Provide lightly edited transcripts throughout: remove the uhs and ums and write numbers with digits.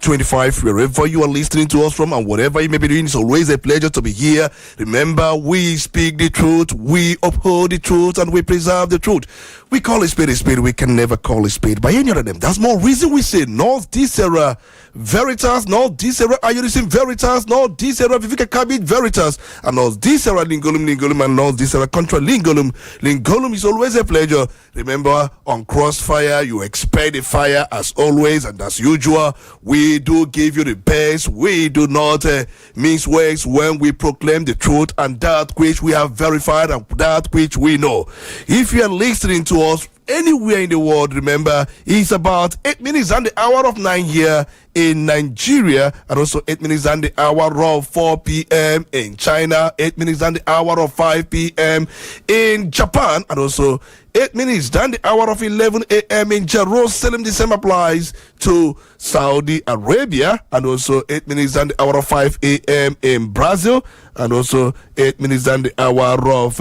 2025, wherever you are listening to us from and whatever you may be doing. It's always a pleasure to be here. Remember, we speak the truth, we uphold the truth, and we preserve the truth. We call a spade, we can never call a spade by any other name. That's more reason we say North Dissera Veritas, North Dissera Ayurisim Veritas, North Dissera Vivica Cabit Veritas, and North Dissera Lingolum, and North Dissera Contra Lingolum. Lingolum is always a pleasure. Remember, on Crossfire, you expect the fire as always and as usual. We do give you the best. We do not mince words when we proclaim the truth and that which we have verified and that which we know. If you are listening to us anywhere in the world, remember, it's about 8 minutes and the hour of 9 here in Nigeria, and also 8 minutes and the hour of 4 p.m. in China, 8 minutes and the hour of 5 p.m. in Japan, and also 8 minutes and the hour of 11 a.m. in Jerusalem. The same applies to Saudi Arabia, and also 8 minutes and the hour of 5 a.m. in Brazil, and also 8 minutes and the hour of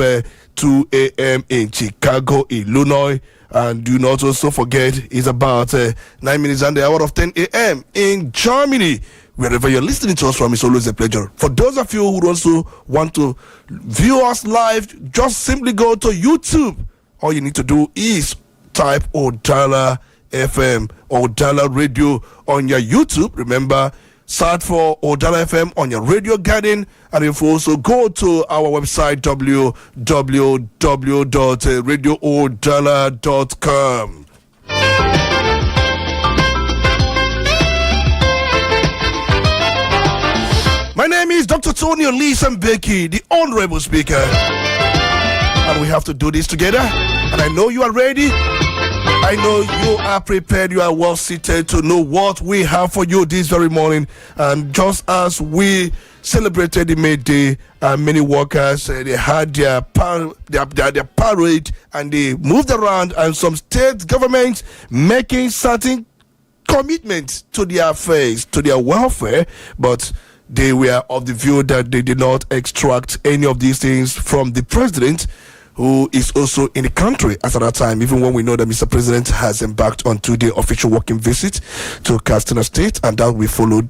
2 a.m. in Chicago, Illinois. And do not also forget, it's about 9 minutes and the hour of 10 a.m. in Germany. Wherever you're listening to us from, it's always a pleasure. For those of you who also want to view us live, just simply go to YouTube. All you need to do is type Udala FM or Udala Radio on your YouTube. Remember, search for Udala FM on your radio garden, and if you also go to our website www.radioudala.com. My name is Dr. Tony Olisanbeki, the Honorable Speaker, and we have to do this together, and I know you are ready. I know you are prepared, you are well seated to know what we have for you this very morning. And just as we celebrated the May Day, many workers, they had their parade and they moved around, and some state governments making certain commitments to their affairs, to their welfare, but they were of the view that they did not extract any of these things from the president, who is also in the country at that time, even when we know that Mr. President has embarked on 2-day official working visit to Katsina State, and that will be followed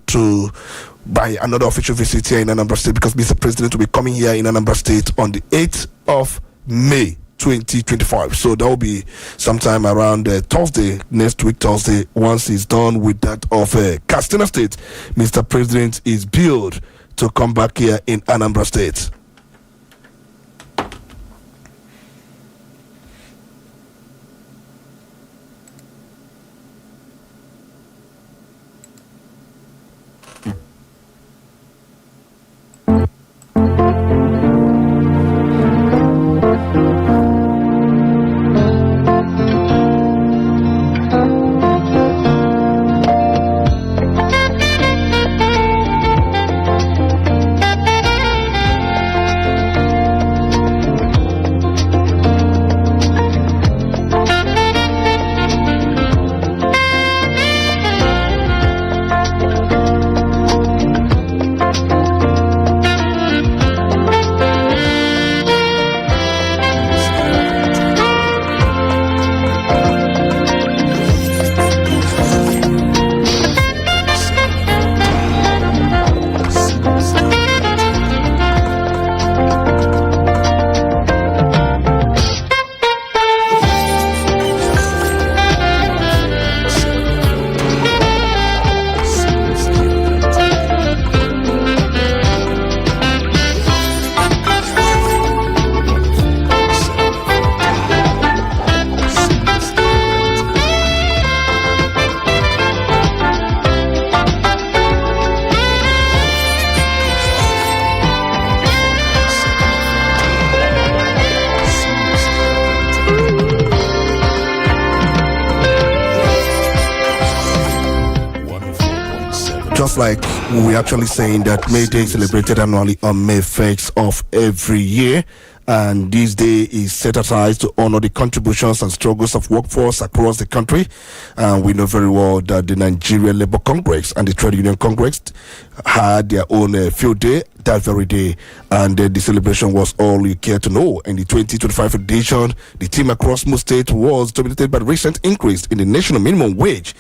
by another official visit here in Anambra State, because Mr. President will be coming here in Anambra State on the 8th of May 2025. So that will be sometime around Thursday, next week Thursday. Once he's done with that of Katsina State, Mr. President is billed to come back here in Anambra State. Just like we're actually saying that May Day is celebrated annually on May 1st of every year, and this day is set aside to honor the contributions and struggles of workforce across the country. And we know very well that the Nigeria Labour Congress and the Trade Union Congress had their own field day that very day, and the celebration was all you care to know. In the 2025 edition, the team across most states was dominated by the recent increase in the national minimum wage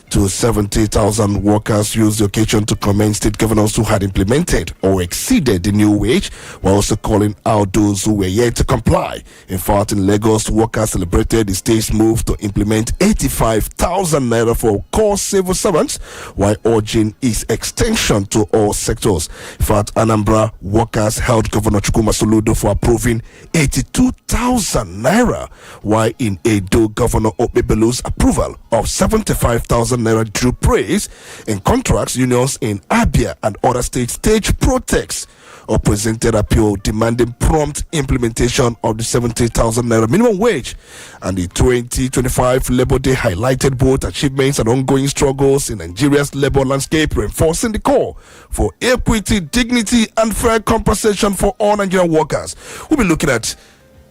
to 70,000 workers used the occasion to commend state governors who had implemented or exceeded the new wage, while also calling out those who were yet to comply. In fact, in Lagos, workers celebrated the state's move to implement 85,000 naira for core civil servants, while urging its extension to all sectors. In fact, Anambra workers held Governor Chukwuma Soludo for approving 82,000 naira, while in Edo, Governor Opebelu's approval of 75,000 naira drew praise. In contracts, unions in Abia and other states staged protests or presented appeal demanding prompt implementation of the 70,000 naira minimum wage. And the 2025 Labour Day highlighted both achievements and ongoing struggles in Nigeria's labour landscape, reinforcing the call for equity, dignity, and fair compensation for all Nigerian workers. We'll be looking at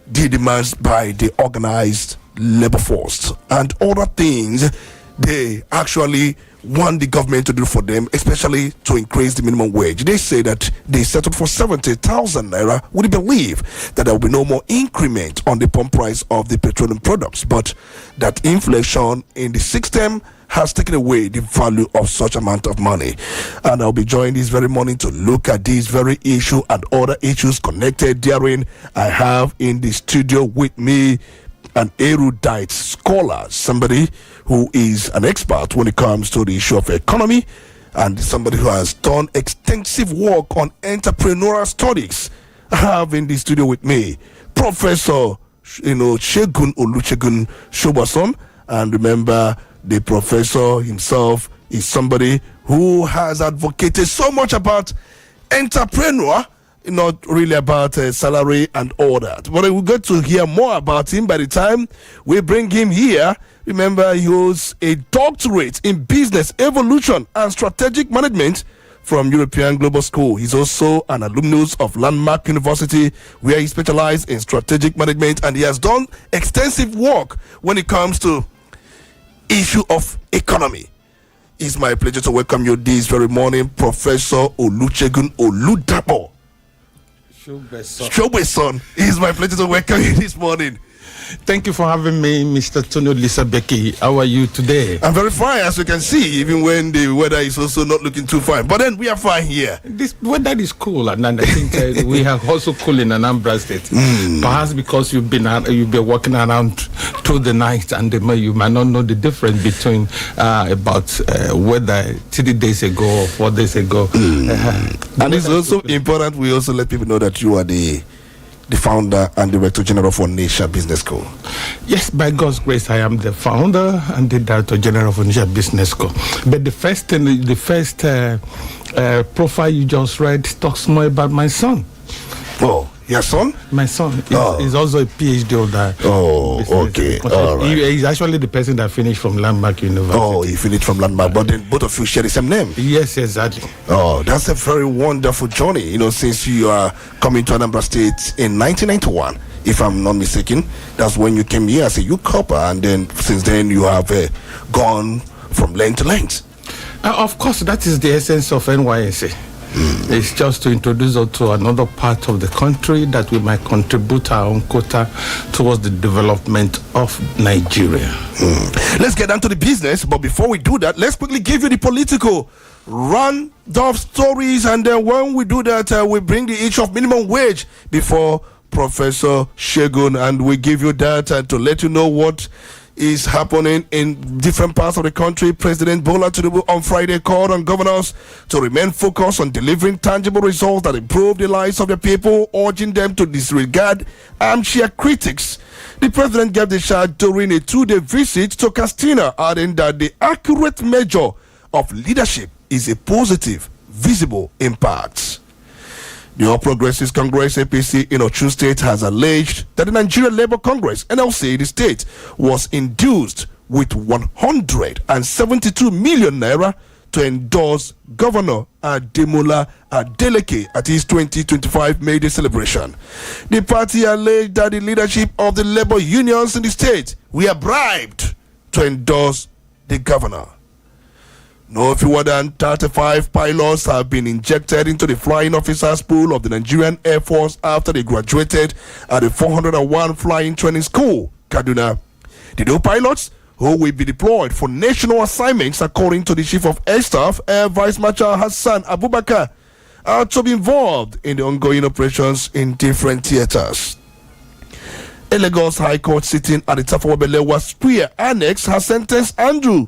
the demands by the organized labor force and other things they actually want the government to do for them, especially to increase the minimum wage. They say that they settled for 70,000 naira. Would you believe that there will be no more increment on the pump price of the petroleum products, but that inflation in the system has taken away the value of such amount of money? And I'll be joined this very morning to look at this very issue and other issues connected therein. I have in the studio with me an erudite scholar, somebody who is an expert when it comes to the issue of economy, and somebody who has done extensive work on entrepreneurial studies. I have in the studio with me Professor Segun Olusegun Shobason, and remember, the professor himself is somebody who has advocated so much about entrepreneur, not really about salary and all that. But we got to hear more about him by the time we bring him here. Remember, he holds a doctorate in business evolution and strategic management from European Global School. He's also an alumnus of Landmark University, where he specialized in strategic management, and he has done extensive work when it comes to issue of economy. It's my pleasure to welcome you this very morning, Professor Olusegun Oludabo Shobason. It's my pleasure to welcome you this morning. Thank you for having me, Mr. Tony Lisabeki. How are you today? I'm very fine, as you can see, even when the weather is also not looking too fine. But then we are fine here. This weather is cool, and I think we have also cool in Anambra State. Perhaps because you've been walking around through the night, and you might not know the difference between about weather 3 days ago or 4 days ago. And it's also important we also let people know that you are the founder and director general for Onitsha Business School. Yes, by God's grace, I am the founder and the director general of Onitsha Business School. But the first profile you just read talks more about my son. Oh, your son? My son is also a PhD holder. Oh, okay. All right. He's actually the person that finished from Landmark University. Oh, he finished from Landmark, but then both of you share the same name. Yes, exactly. Oh, that's a very wonderful journey. Since you are coming to Anambra State in 1991, if I'm not mistaken, that's when you came here as a youth corper, and then since then you have gone from length to length. Of course, that is the essence of NYSA. It's just to introduce us to another part of the country that we might contribute our own quota towards the development of Nigeria. Let's get down to the business, but before we do that, let's quickly give you the political round-off stories, and then when we do that, we bring the issue of minimum wage before Professor Segun, and we give you that to let you know what is happening in different parts of the country. President Bola Tinubu on Friday called on governors to remain focused on delivering tangible results that improve the lives of the people, urging them to disregard armchair critics. The president gave the charge during a 2-day visit to Castina, adding that the accurate measure of leadership is a positive, visible impact. The All Progressives Congress APC in Osun State has alleged that the Nigeria Labour Congress NLC in the state was induced with 172 million naira to endorse Governor Ademola Adeleke at his 2025 May Day celebration. The party alleged that the leadership of the labor unions in the state were bribed to endorse the governor. No fewer than 35 pilots have been injected into the flying officers pool of the Nigerian Air Force after they graduated at the 401 Flying Training School, Kaduna. The new pilots who will be deployed for national assignments, according to the Chief of Air Staff, Air Vice Marshal Hassan Abubakar, are to be involved in the ongoing operations in different theaters. A Lagos High Court sitting at the Tafawa Balewa Square Annex has sentenced Andrew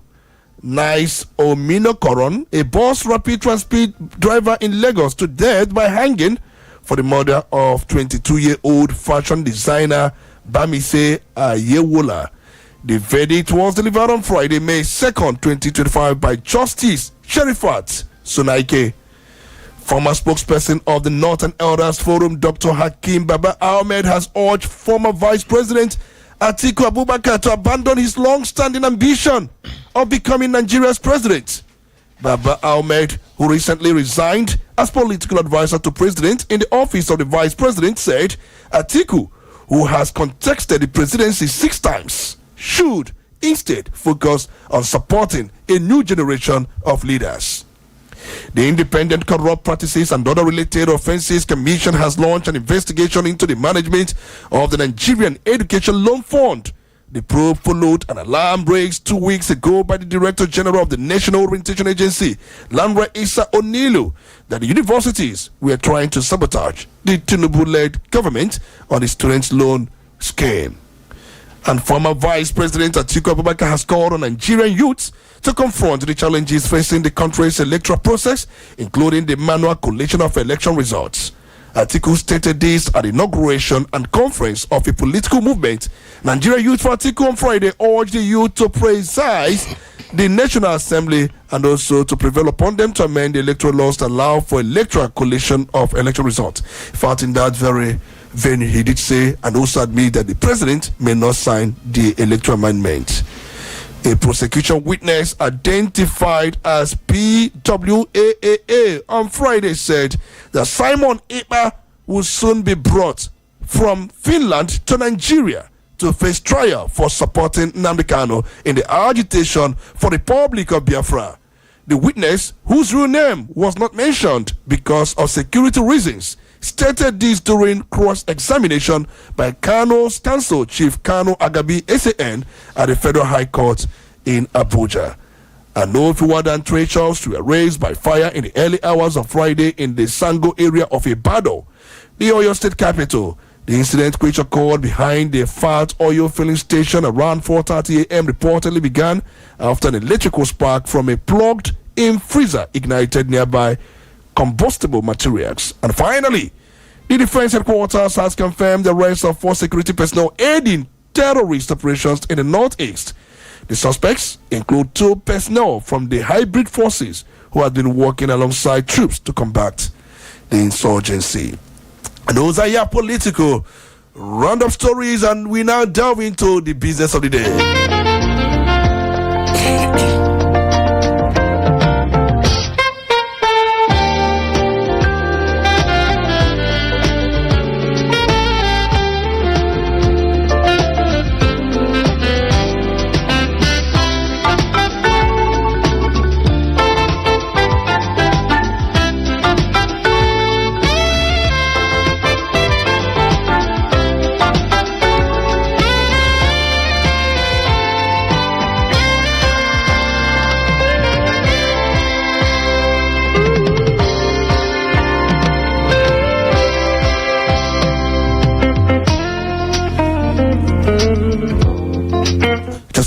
Nice Ominokoron, a bus rapid transit driver in Lagos, to death by hanging for the murder of 22-year-old fashion designer Bamise Ayewola. The verdict was delivered on Friday, May 2nd, 2025 by Justice Sherifat Sunaike. Former spokesperson of the Northern Elders Forum, Dr. Hakim Baba Ahmed, has urged former Vice President Atiku Abubakar to abandon his long-standing ambition of becoming Nigeria's president. Baba Ahmed, who recently resigned as political advisor to President in the office of the Vice President, said Atiku, who has contested the presidency 6 times, should instead focus on supporting a new generation of leaders. The Independent Corrupt Practices and Other Related Offences Commission has launched an investigation into the management of the Nigerian Education Loan Fund. The probe followed an alarm raised 2 weeks ago by the Director General of the National Orientation Agency, Lanre Issa Onilu, that the universities were trying to sabotage the Tinubu-led government on the student loan scheme. And former Vice President Atiku Abubakar has called on Nigerian youths to confront the challenges facing the country's electoral process, including the manual collation of election results. Atiku stated this at the inauguration and conference of a political movement. Nigeria Youth for Atiku on Friday urged the youth to preside the National Assembly and also to prevail upon them to amend the electoral laws to allow for electoral collation of election results. In fact, in that very venue, he did say and also admit that the president may not sign the electoral amendment. A prosecution witness identified as PWAAA on Friday said that Simon Ekpa will soon be brought from Finland to Nigeria to face trial for supporting Nnamdi Kanu in the agitation for the Republic of Biafra. The witness, whose real name was not mentioned because of security reasons, stated this during cross-examination by Kanu's counsel, Chief Kanu Agabi SAN, at the Federal High Court in Abuja. And no fewer than 3 charges were raised by fire in the early hours of Friday in the Sango area of Ibadan, the Oyo State capital. The incident, which occurred behind the Fat Oil filling station around 4:30 a.m., reportedly began after an electrical spark from a plugged-in freezer ignited nearby combustible materials. And finally, the Defense Headquarters has confirmed the arrest of 4 security personnel aiding terrorist operations in the Northeast. The suspects include 2 personnel from the hybrid forces who had been working alongside troops to combat the insurgency. And those are your political roundup stories, and we now delve into the business of the day.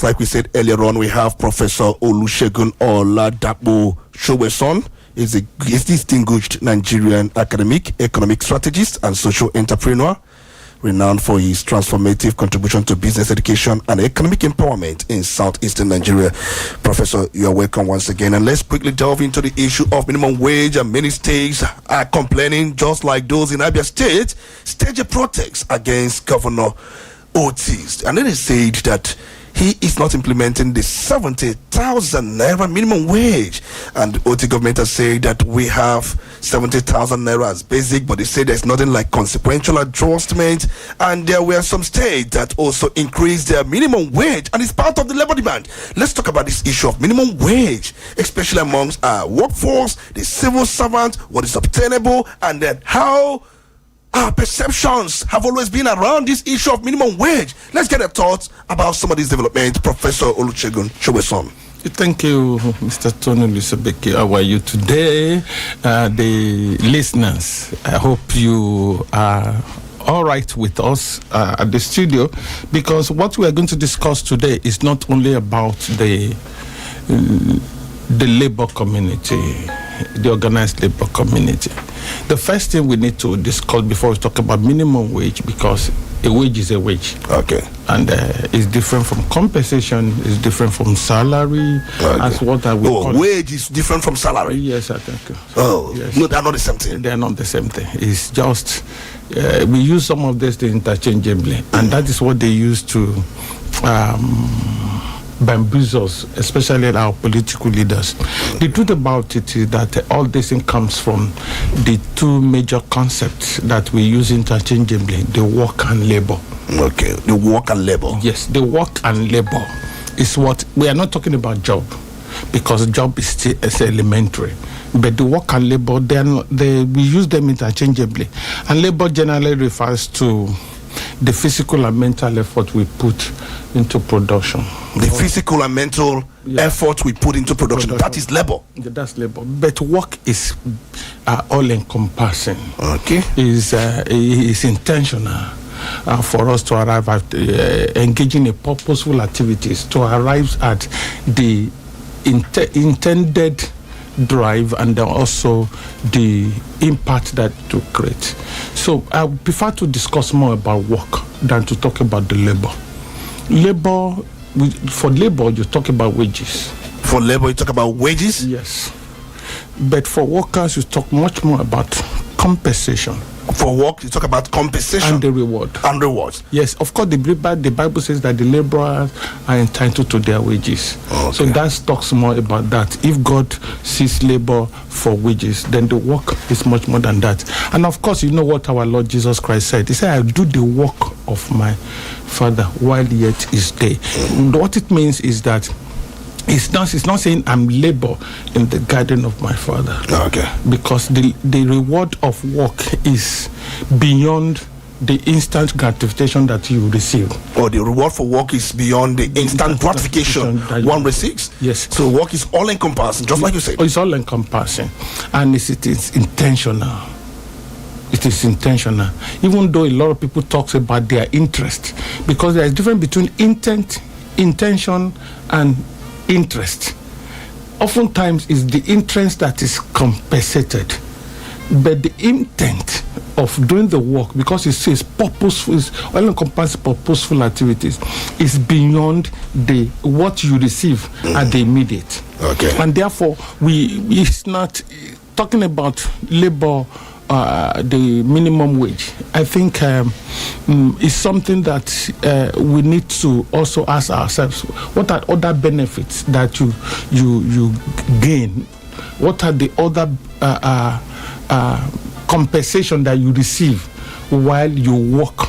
Like we said earlier on, we have Professor Olusegun Oladapo Showeson. Is a distinguished Nigerian academic, economic strategist, and social entrepreneur, renowned for his transformative contribution to business education and economic empowerment in southeastern Nigeria. Professor, you are welcome once again. And let's quickly delve into the issue of minimum wage. And many states are complaining, just like those in Abia State, stage a protest against Governor Otis. And then he said that he is not implementing the 70,000 naira minimum wage. And the OT government has said that we have 70,000 naira as basic, but they say there's nothing like consequential adjustment. And there were some states that also increased their minimum wage, and it's part of the labor demand. Let's talk about this issue of minimum wage, especially amongst our workforce, the civil servant, what is obtainable, and then how our perceptions have always been around this issue of minimum wage. Let's get a thought about some of these developments. Professor Olusegun Showeson. Thank you, Mr. Tony Lusabeki. How are you today? The listeners, I hope you are all right with us at the studio, because what we are going to discuss today is not only about the labor community, the organized labor community. The first thing we need to discuss before we talk about minimum wage, because a wage is a wage. Okay. And it's different from compensation, it's different from salary. Okay. As what I would call wage is different from salary. Yes, I think. Oh, yes. No, they're not the same thing. They're not the same thing. It's just we use some of this interchangeably, and that is what they use to bamboozle us, especially our political leaders. The truth about it is that all this thing comes from the two major concepts that we use interchangeably: the work and labor. Okay, the work and labor. Yes, the work and labor is what we are not talking about job, because job is still elementary. But the work and labor, we use them interchangeably. And labor generally refers to the physical and mental effort we put into production. The physical and mental effort we put into production. That is labor. Yeah, that's labor. But work is all-encompassing. Okay. Is intentional for us to arrive at engaging in purposeful activities to arrive at the intended drive and then also the impact that to create. So I prefer to discuss more about work than to talk about the labor. For labor, you talk about wages. For labor, you talk about wages? Yes. But for workers, you talk much more about compensation. For work, you talk about compensation. And the reward. And rewards. Yes, of course, the Bible says that the laborers are entitled to their wages. Okay. So that talks more about that. If God sees labor for wages, then the work is much more than that. And of course, you know what our Lord Jesus Christ said. He said, I do the work of my Father while yet is day. What it means is that it's not saying I'm labor in the garden of my Father. Okay. Because the reward of work is beyond the instant gratification that you receive. Or the reward for work is beyond the instant gratification one receives. Yes. So work is all encompassing, just like you said. It's all encompassing. And it is intentional. It is intentional. Even though a lot of people talk about their interest, because there is a difference between intention, and interest. Oftentimes it's the interest that is compensated, but the intent of doing the work, because it says purposeful, is all encompassing purposeful activities, is beyond what you receive at the immediate. Okay. And therefore it's not talking about labor, the minimum wage. I think is something that we need to also ask ourselves: what are other benefits that you gain? What are the other compensation that you receive while you work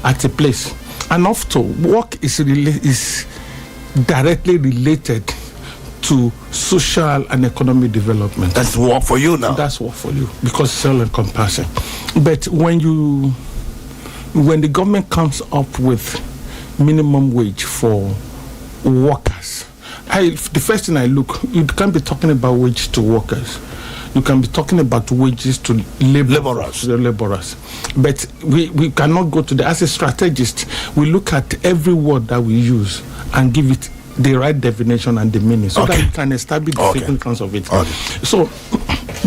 at a place? And often, work is directly related to social and economic development. That's work for you now. That's work for you, because it's all encompassing. But when the government comes up with minimum wage for workers, the first thing I look, you can't be talking about wage to workers. You can be talking about wages to laborers. But we cannot go to as a strategist, we look at every word that we use and give it the right definition and the meaning, so that we can establish the significance of it. Okay. So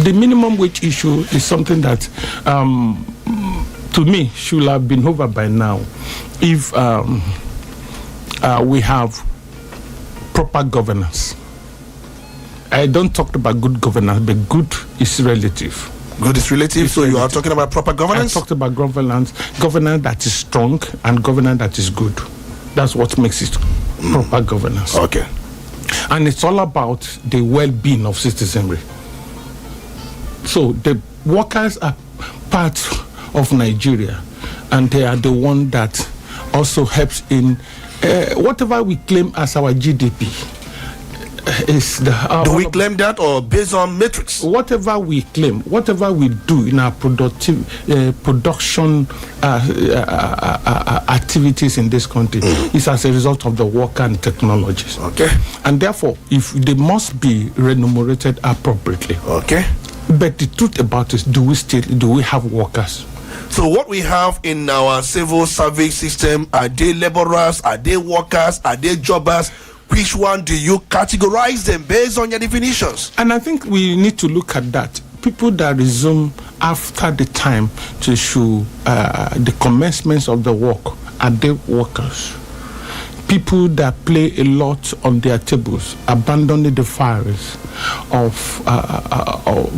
the minimum wage issue is something that to me should have been over by now if we have proper governance. I don't talk about good governance, but good is relative. Good is relative, so you are talking about proper governance? I talked about governance that is strong and governance that is good. That's what makes it proper governance. Okay. And it's all about the well-being of citizenry. So the workers are part of Nigeria, and they are the one that also helps in whatever we claim as our GDP. is the. Do we claim that, or based on metrics? Whatever we claim, whatever we do in our production activities in this country is as a result of the work and technologies. Okay. And therefore, if they must be remunerated appropriately. Okay. But the truth about it, do we have workers? So what we have in our civil service system, are they laborers, are they workers, are they jobbers? Which one do you categorize them based on your definitions? And I think we need to look at that. People that resume after the time to issue the commencements of the work, are they workers? People that play a lot on their tables, abandoning the files of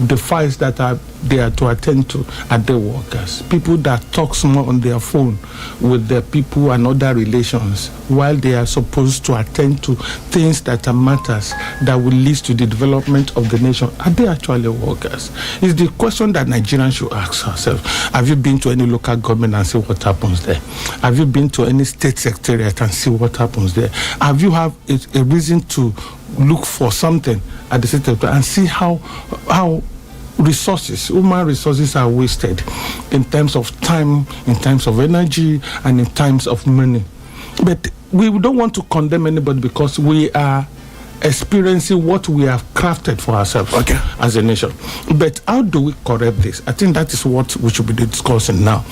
the files that they are to attend to, are they workers? People that talk more on their phone with their people and other relations while they are supposed to attend to things that are matters that will lead to the development of the nation, are they actually workers? It's the question that Nigerians should ask ourselves. Have you been to any local government and see what happens there? Have you been to any state secretariat and see what happens there? Have you have a reason to look for something at the state and see how human resources are wasted in terms of time, in terms of energy, and in terms of money? But we don't want to condemn anybody because we are experiencing what we have crafted for ourselves as a nation. But how do we correct this? I think that is what we should be discussing now.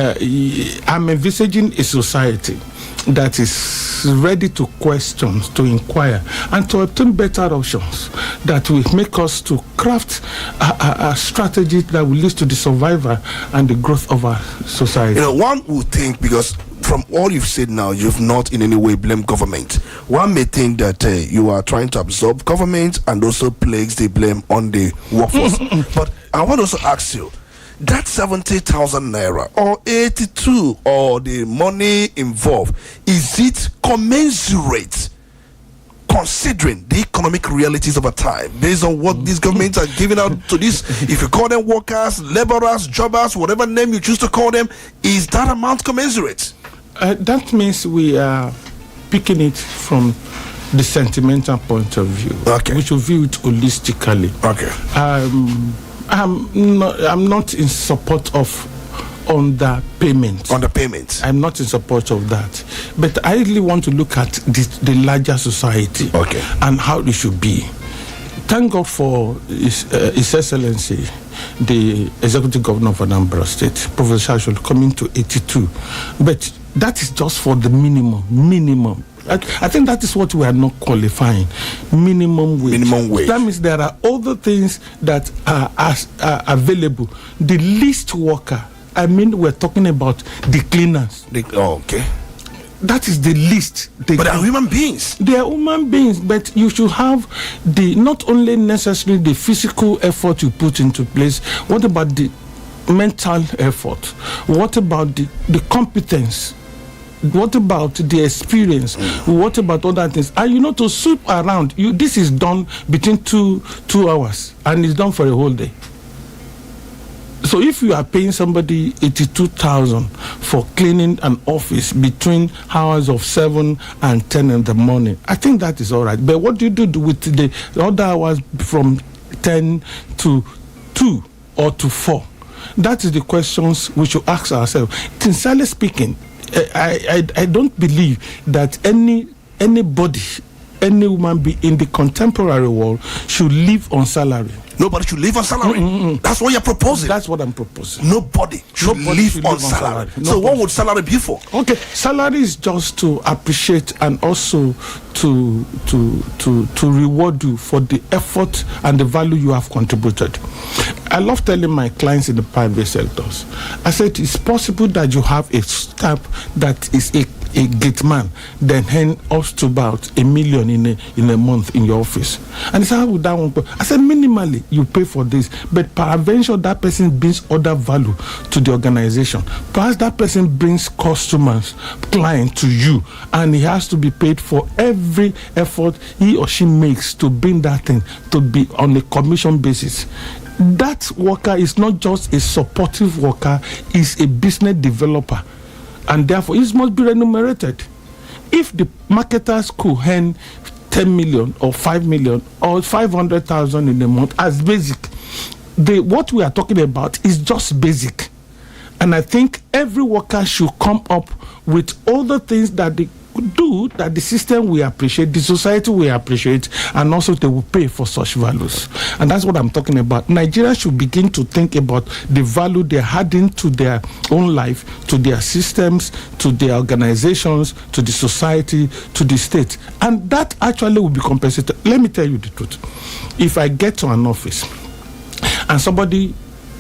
I'm envisaging a society that is ready to question, to inquire, and to obtain better options that will make us to craft a strategy that will lead to the survival and the growth of our society. One would think, because from all you've said now, you've not in any way blamed government. One may think that you are trying to absorb government and also place the blame on the workforce. But I want to also ask you, that 70,000 naira or 82 or the money involved, is it commensurate considering the economic realities of a time based on what these governments are giving out to this? If you call them workers, laborers, jobbers, whatever name you choose to call them, is that amount commensurate? That means we are picking it from the sentimental point of view. Okay. We should view it holistically. Okay. I'm not in support of underpayment. Underpayment. I'm not in support of that. But I really want to look at the larger society and how it should be. Thank God for His Excellency, the Executive Governor of Anambra State, Professor Shashol, coming to 82. But that is just for the minimum. I think that is what we are not qualifying. Minimum wage. Minimum wage. That means there are other things that are available. The least worker, we're talking about the cleaners. That is the least. But they are human beings. They are human beings, but you should have not only necessarily the physical effort you put into place. What about the mental effort? What about the competence? What about the experience? What about other things? And to sweep around, this is done between two hours, and it's done for a whole day. So if you are paying somebody 82,000 for cleaning an office between hours of 7 and 10 in the morning, I think that is all right. But what do you do with the other hours from 10 to 2 or to 4? That is the questions we should ask ourselves. Sincerely speaking, I don't believe that anybody, any human being in the contemporary world should live on salary. Nobody should live on salary. That's what you're proposing. That's what I'm proposing. Nobody should live on salary. So what would salary be for? Okay, salary is just to appreciate and also to reward you for the effort and the value you have contributed. I love telling my clients in the private sectors, I said it's possible that you have a staff that is a gate man, then hand up to about $1 million in a month in your office. And he said, how would that one go? I said, minimally, you pay for this, but peradventure that person brings other value to the organization. Perhaps that person brings customers, client to you, and he has to be paid for every effort he or she makes to bring that thing to be on a commission basis. That worker is not just a supportive worker, is a business developer, and therefore it must be remunerated. If the marketers could earn 10 million or 5 million or 500,000 in a month as basic. What we are talking about is just basic. And I think every worker should come up with all the things that they do, that the system will appreciate, the society will appreciate, and also they will pay for such values. And that's what I'm talking about. Nigeria should begin to think about the value they're adding to their own life, to their systems, to their organizations, to the society, to the state. And that actually will be compensated. Let me tell you the truth. If I get to an office and somebody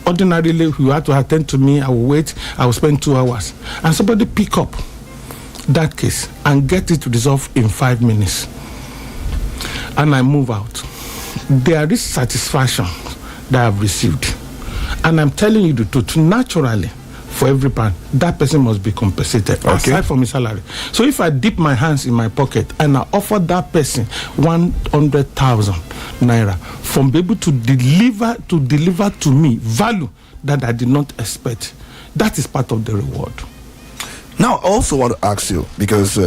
ordinarily who had to attend to me, I will wait, I will spend 2 hours, and somebody pick up that case and get it resolved in 5 minutes, and I move out, there is satisfaction that I've received. And I'm telling you the truth, naturally, for every pound, that person must be compensated aside from his salary. So if I dip my hands in my pocket and I offer that person 100,000 naira from be able to deliver to me value that I did not expect, that is part of the reward. Now, I also want to ask you, because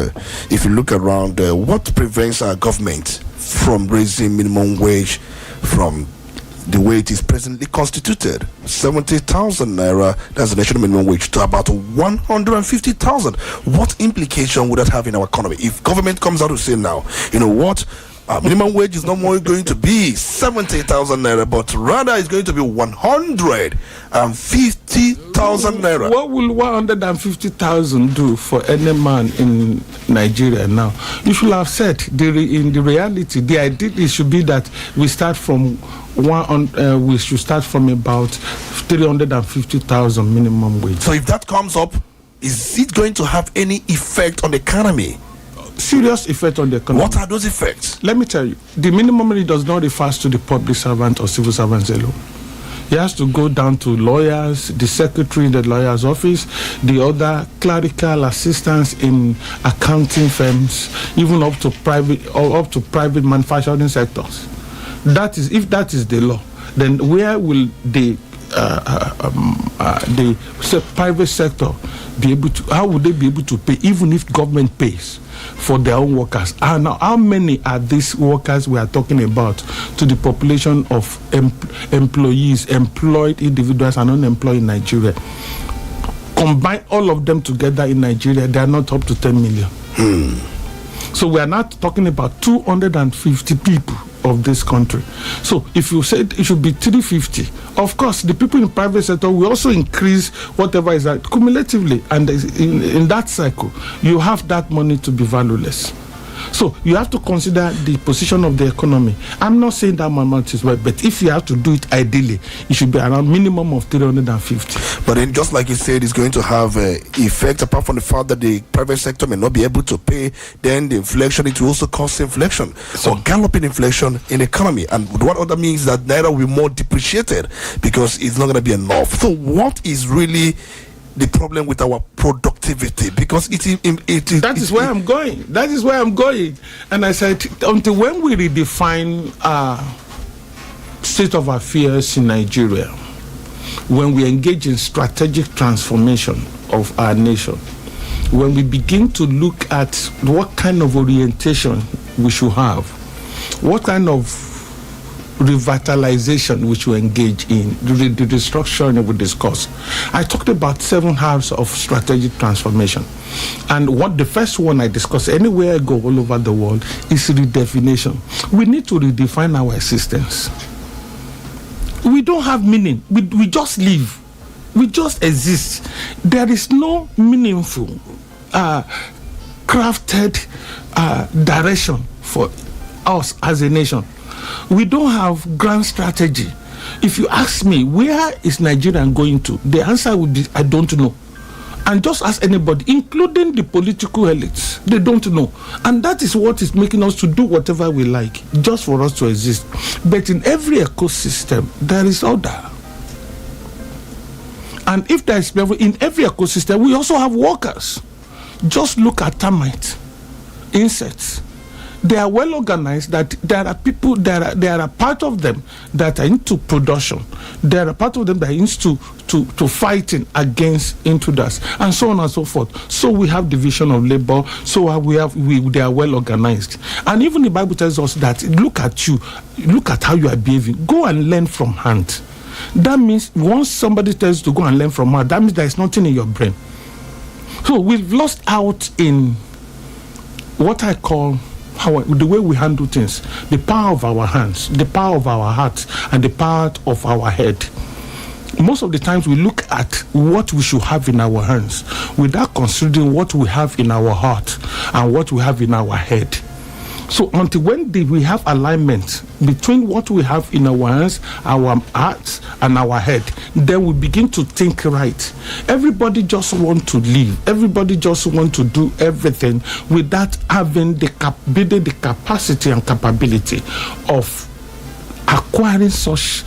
if you look around, what prevents our government from raising minimum wage from the way it is presently constituted, 70,000 naira, that's the national minimum wage, to about 150,000. What implication would that have in our economy? If government comes out to say now, you know what, minimum wage is no more going to be 70,000 naira, but rather it's going to be 150,000 naira. What will 150,000 do for any man in Nigeria now? You should have said, in the reality, the idea should be that we start from we should start from about 350,000 minimum wage. So if that comes up, is it going to have any effect on the economy? Serious effect on the economy. What are those effects? Let me tell you, the minimum wage does not refer to the public servant or civil servants alone. It has to go down to lawyers, the secretary in the lawyer's office, the other clerical assistants in accounting firms, even up to private manufacturing sectors. That is, if that is the law, then where will the private sector be able to? How would they be able to pay, even if government pays for their own workers? And now, how many are these workers we are talking about to the population of employees, employed individuals, and unemployed in Nigeria? Combine all of them together in Nigeria, they are not up to 10 million. So we are not talking about 250 people of this country. So if you said it should be 350, of course the people in private sector will also increase whatever is that cumulatively, and in that cycle you have that money to be valueless. So you have to consider the position of the economy. I'm not saying that amount is right, but if you have to do it ideally, it should be around minimum of 350. But then, just like you said, it's going to have effect, apart from the fact that the private sector may not be able to pay, then the inflation, it will also cause inflation, or galloping inflation in the economy. And what other means that naira will be more depreciated because it's not going to be enough. So what is really the problem with our productivity? Because that is where I'm going. That is where I'm going. And I said, until when we redefine state of affairs in Nigeria, when we engage in strategic transformation of our nation, when we begin to look at what kind of orientation we should have, what kind of revitalization which we engage in, the restructuring we discussed. I talked about 7 halves of strategic transformation, and the first one I discussed anywhere I go all over the world is redefinition. We need to redefine our existence. We don't have meaning. We just live. We just exist. There is no meaningful crafted direction for us as a nation. We don't have grand strategy. If you ask me, where is Nigeria going to? The answer would be, I don't know. And just ask anybody, including the political elites, they don't know. And that is what is making us to do whatever we like, just for us to exist. But in every ecosystem, there is order. And if there is in every ecosystem, we also have workers. Just look at termites, insects, They are well organized, that there are people, there are part of them that are into production. There are part of them that are into to fighting against intruders, and so on and so forth. So we have division of labor, they are well organized. And even the Bible tells us that, look at you, look at how you are behaving. Go and learn from hand. That means once somebody tells you to go and learn from hand, that means there is nothing in your brain. So we've lost out in what I call the way we handle things, the power of our hands, the power of our hearts, and the power of our head. Most of the times we look at what we should have in our hands without considering what we have in our heart and what we have in our head. So until when we have alignment between what we have in our hands, our hearts, and our head, then we begin to think right. Everybody just want to live. Everybody just want to do everything without having the capacity and capability of acquiring such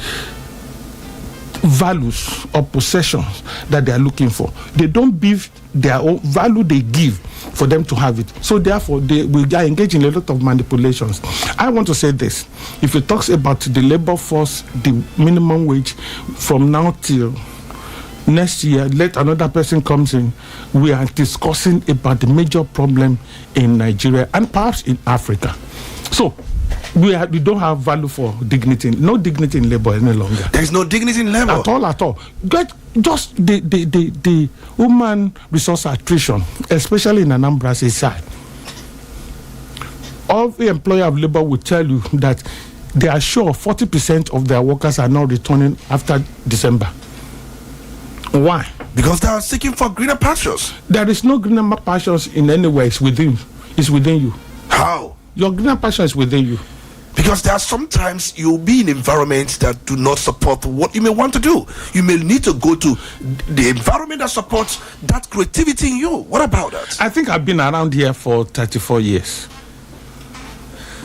values or possessions that they are looking for. They don't give their own value, they give for them to have it. So therefore they are engaged in a lot of manipulations. I want to say this: if it talks about the labor force, the minimum wage, from now till next year, let another person comes in, we are discussing about the major problem in Nigeria and perhaps in Africa. So we don't have value for dignity, no dignity in labor any longer. There is no dignity in labor at all. Just the human resource attrition, especially in Anambra side. Every employer of labor will tell you that they are sure 40% of their workers are now returning after December. Why? Because they are seeking for greener pastures. There is no greener pastures in any way. It's within you. How? Your greener pasture is within you. Because there are sometimes you'll be in environments that do not support what you may want to do. You may need to go to the environment that supports that creativity in you. What about that? I think I've been around here for 34 years.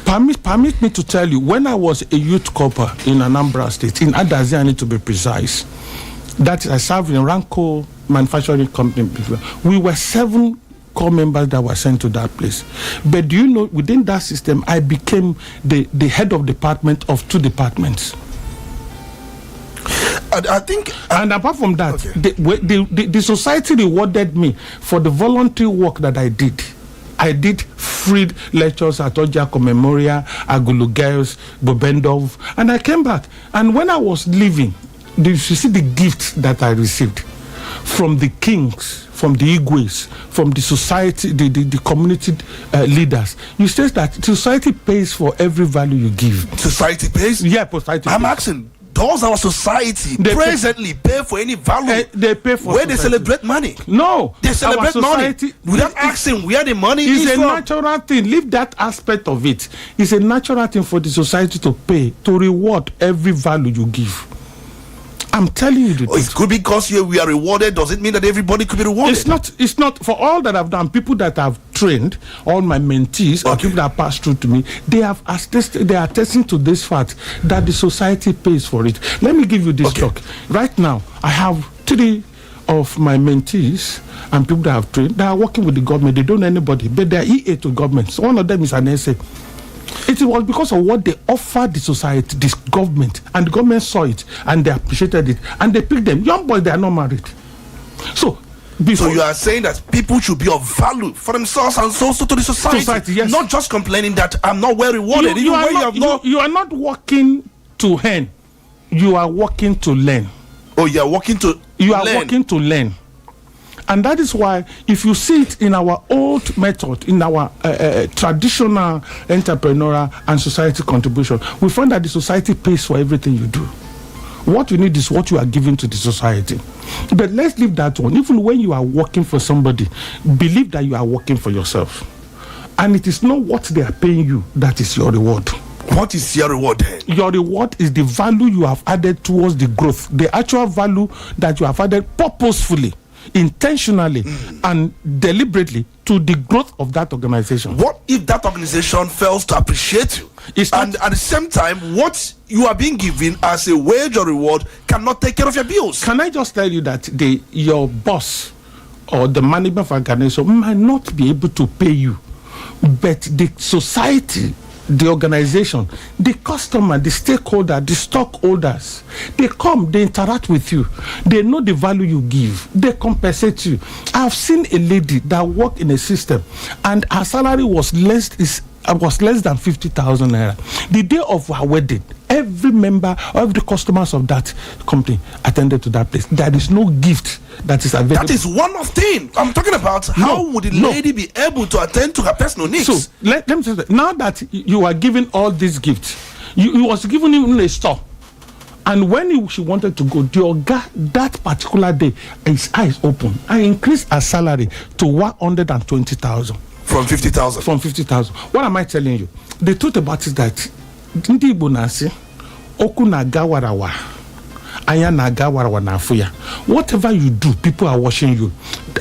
Permit me to tell you, when I was a youth corper in Anambra State, in Adazi, I need to be precise, that I served in Ranco Manufacturing Company before. We were 7 core members that were sent to that place. But do you know, within that system, I became the head of department of 2 departments. I think... and apart from that, okay, the society rewarded me for the voluntary work that I did. I did free lectures at Ojako Memorial, Agulu Girls, Bobendov, and I came back. And when I was leaving, you see the gift that I received from the kings, from the Igwes, from the society, the community leaders. You say that society pays for every value you give. Society pays? Yeah, society I'm pays. asking, does our society presently pay for any value? They pay for where society. They celebrate money? No. They celebrate money without asking where the money is from. It's a natural thing. Leave that aspect of it. It's a natural thing for the society to pay, to reward every value you give. I'm telling you the truth. It could be because we are rewarded. Does it mean that everybody could be rewarded? It's not for all that I've done. People that I've trained, all my mentees, or people that pass through to me, they are attesting to this fact that the society pays for it. Let me give you this talk. Right now, I have 3 of my mentees and people that I've trained that are working with the government. They don't know anybody, but they are EA to government. So one of them is an essay. It was because of what they offered the society, this government, and the government saw it and they appreciated it and they picked them. Young boys, they are not married. So you are saying that people should be of value for themselves and also to the society, yes. Not just complaining that I'm not well rewarded. You are not working to earn. You are working to learn. Oh, you are working to working to learn. And that is why, if you see it in our old method, in our traditional entrepreneurial and society contribution, we find that the society pays for everything you do. What you need is what you are giving to the society. But let's leave that one. Even when you are working for somebody, believe that you are working for yourself. And it is not what they are paying you that is your reward. What is your reward then? Your reward is the value you have added towards the growth, the actual value that you have added purposefully, intentionally and deliberately to the growth of that organization. What if that organization fails to appreciate you? And at the same time, what you are being given as a wage or reward cannot take care of your bills? Can I just tell you that your boss or the management of organization might not be able to pay you but the society, the organization, the customer, the stakeholder, the stockholders, they come, they interact with you, they know the value you give, they compensate you. I've seen a lady that worked in a system and her salary was less than 50,000 naira. The day of her wedding, every member, every customers of that company attended to that place. There is no gift that is available. That is one of things I'm talking about. How would the lady be able to attend to her personal needs? So let me say that now that you are giving all these gifts, you was given even a store, and when she wanted to go, the oga that particular day, his eyes open and increased her salary to 120,000 from 50,000. From 50,000. What am I telling you? The truth about it is that ndị Igbo na-asị okwu na-aga warawa, anya na-aga warawa na afụ ya. Whatever you do, people are watching you.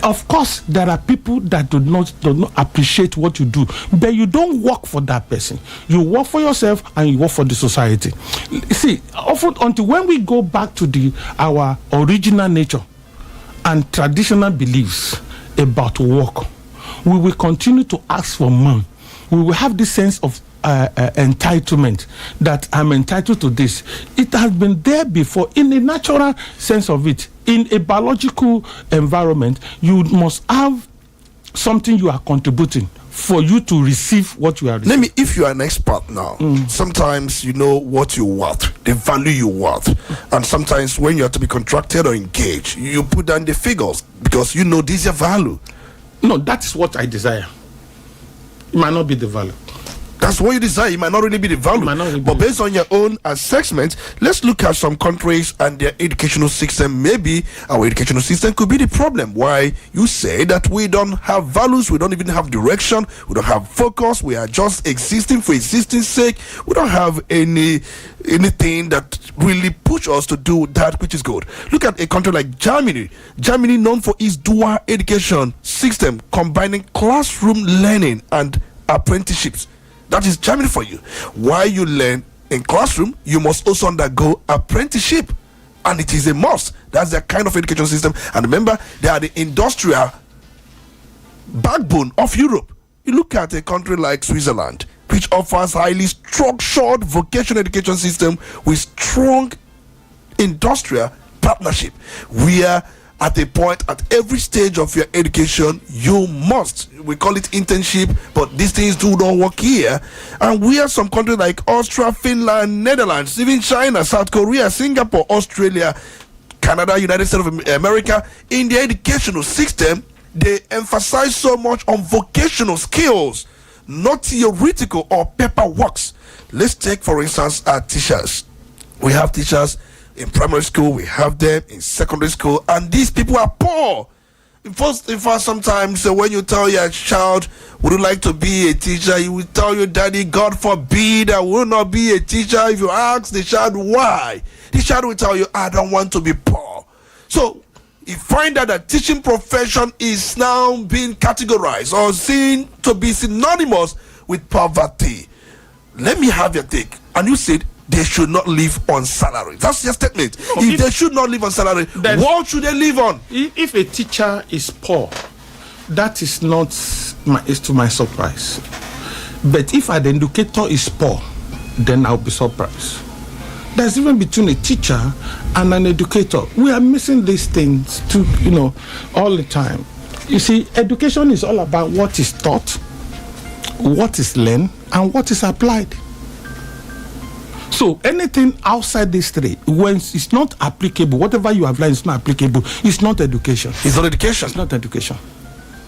Of course, there are people that do not appreciate what you do, but you don't work for that person. You work for yourself and you work for the society. See, often until when we go back to our original nature and traditional beliefs about work, we will continue to ask for more. We will have this sense of entitlement, that I'm entitled to this. It has been there before in a natural sense of it. In a biological environment, you must have something you are contributing for you to receive what you are receiving. Let me, if you are an expert now, sometimes you know what you worth, the value you worth, and sometimes when you have to be contracted or engaged, you put down the figures because you know this is your value. No, that is what I desire. It might not be the value. That's what you desire. It might not really be the value. Really but based on your own assessment, let's look at some countries and their educational system. Maybe our educational system could be the problem. Why you say that we don't have values, we don't even have direction, we don't have focus, we are just existing for existing sake. We don't have anything that really push us to do that which is good. Look at a country like Germany. Germany, known for its dual education system, combining classroom learning and apprenticeships. That is Germany for you. While you learn in classroom, you must also undergo apprenticeship, and it is a must. That's their kind of education system. And remember, they are the industrial backbone of Europe. You look at a country like Switzerland, which offers highly structured vocational education system with strong industrial partnership. We are at a point at every stage of your education, you must, we call it internship, but these things do not work here. And we have some countries like Austria, Finland, Netherlands, even China, South Korea, Singapore, Australia, Canada, United States of America. In their educational system, they emphasize so much on vocational skills, not theoretical or paperwork. Let's take, for instance, our teachers. We have teachers in primary school, we have them in secondary school, and these people are poor. In fact, sometimes when you tell your child, would you like to be a teacher, he will tell you, Daddy, God forbid, I will not be a teacher. If you ask the child why, the child will tell you, I don't want to be poor. So you find that the teaching profession is now being categorized or seen to be synonymous with poverty. Let me have your take. And you said they should not live on salary. That's your statement. No, if they should not live on salary, what should they live on? If a teacher is poor, that is to my surprise. But if an educator is poor, then I'll be surprised. There's even between a teacher and an educator. We are missing these things too, all the time. You see, education is all about what is taught, what is learned, and what is applied. So anything outside these three, when it's not applicable, whatever you have learned is not applicable, it's not education. It's not education. It's not education.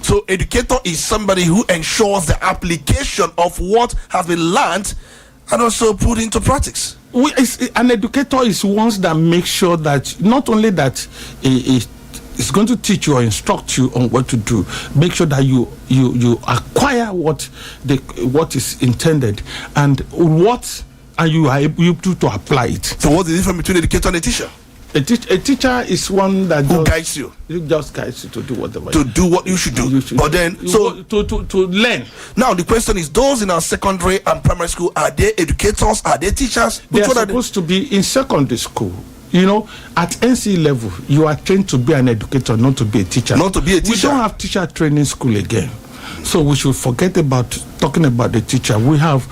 So educator is somebody who ensures the application of what has been learned and also put into practice. An educator is one that makes sure that not only that it's going to teach you or instruct you on what to do, make sure that you acquire what is intended and you are able to apply it. So what's the difference between an educator and a teacher? A teacher is one that guides you. It just guides you to do whatever. To do what you should do. But then, to learn. Now the question is: those in our secondary and primary school, are they educators? Are they teachers? They are supposed to be in secondary school. At NC level, you are trained to be an educator, not to be a teacher. Not to be a teacher. We don't have teacher training school again. So we should forget about talking about the teacher. We have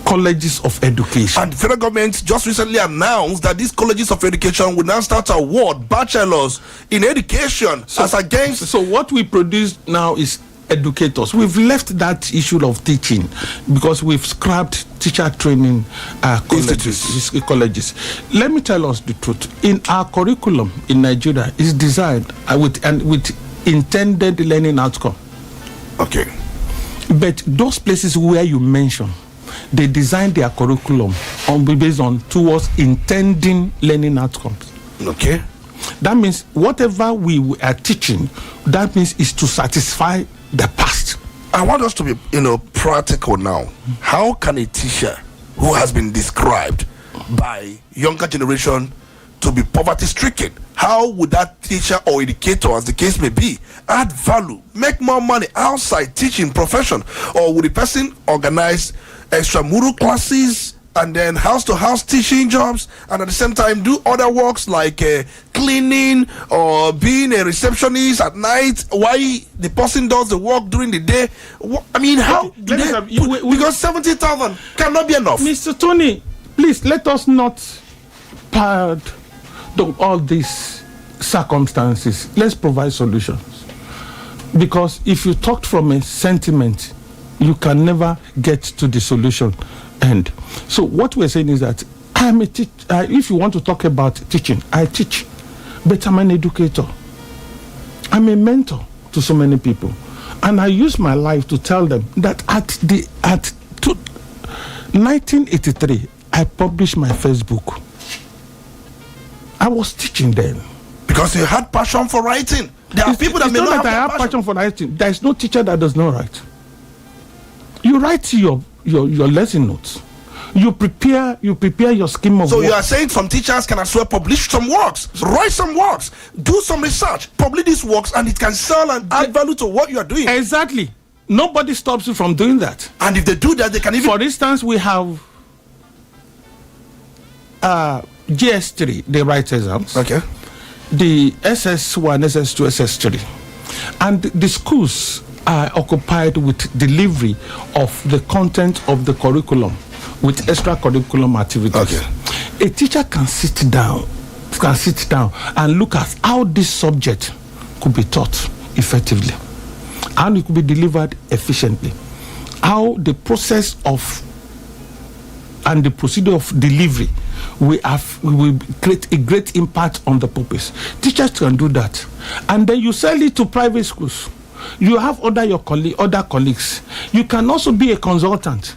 colleges of education. And the federal government just recently announced that these colleges of education will now start to award bachelors in education as against. So what we produce now is educators. We've left that issue of teaching because we've scrapped teacher training colleges. Let me tell us the truth. In our curriculum in Nigeria is designed with intended learning outcome. Okay. But those places where you mention, they design their curriculum based on towards intending learning outcomes. Okay. That means whatever we are teaching, that means is to satisfy the past. I want us to be, practical now. How can a teacher who has been described by younger generation to be poverty-stricken, how would that teacher or educator, as the case may be, add value, make more money outside teaching profession? Or would the person organize extramural classes and then house-to-house teaching jobs, and at the same time do other works like cleaning or being a receptionist at night while the person does the work during the day? I mean, how? Because 70,000 cannot be enough. Mr. Tony, please let us not pad all these circumstances. Let's provide solutions. Because if you talk from a sentiment, you can never get to the solution end. So what we're saying is that I'm a teacher. If you want to talk about teaching, I teach, but I'm an educator. I'm a mentor to so many people, and I use my life to tell them that at 1983, I published my first book. I was teaching then because you had passion for writing. There are people that may not have passion for writing. There is no teacher that does not write. You write your lesson notes. You prepare your scheme of work. So work. You are saying some teachers can as well publish some works, write some works, do some research, publish these works, and it can sell and add value to what you are doing. Exactly. Nobody stops you from doing that. And if they do that, they can even... For instance, we have GS3, the right exams. Okay. The SS1, SS2, SS3. And the schools are occupied with delivery of the content of the curriculum with extracurriculum activities. Okay. A teacher can sit down and look at how this subject could be taught effectively, and it could be delivered efficiently, how the process of and the procedure of delivery will create a great impact on the purpose. Teachers can do that, and then you sell it to private schools. You have other colleagues. You can also be a consultant,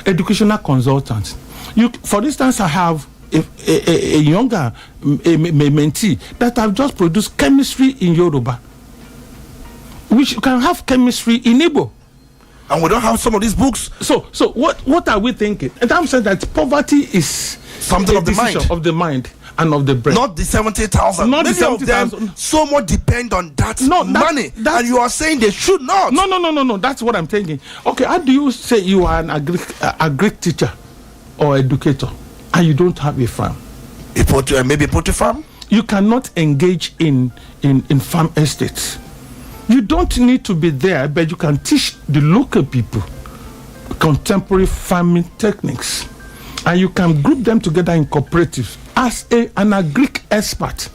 educational consultant. For instance, I have a younger mentee that have just produced chemistry in Yoruba, which you can have chemistry in Igbo. And we don't have some of these books. So what are we thinking? And I'm saying that poverty is something of the mind and of the brain. Not the 70,000. Not Many the 70,000. of them so much depend on that money. And you are saying they should not. No. That's what I'm thinking. Okay, how do you say you are an agric teacher or educator and you don't have a farm? Maybe put a farm? You cannot engage in farm estates. You don't need to be there, but you can teach the local people contemporary farming techniques. And you can group them together in cooperatives as an agric expert.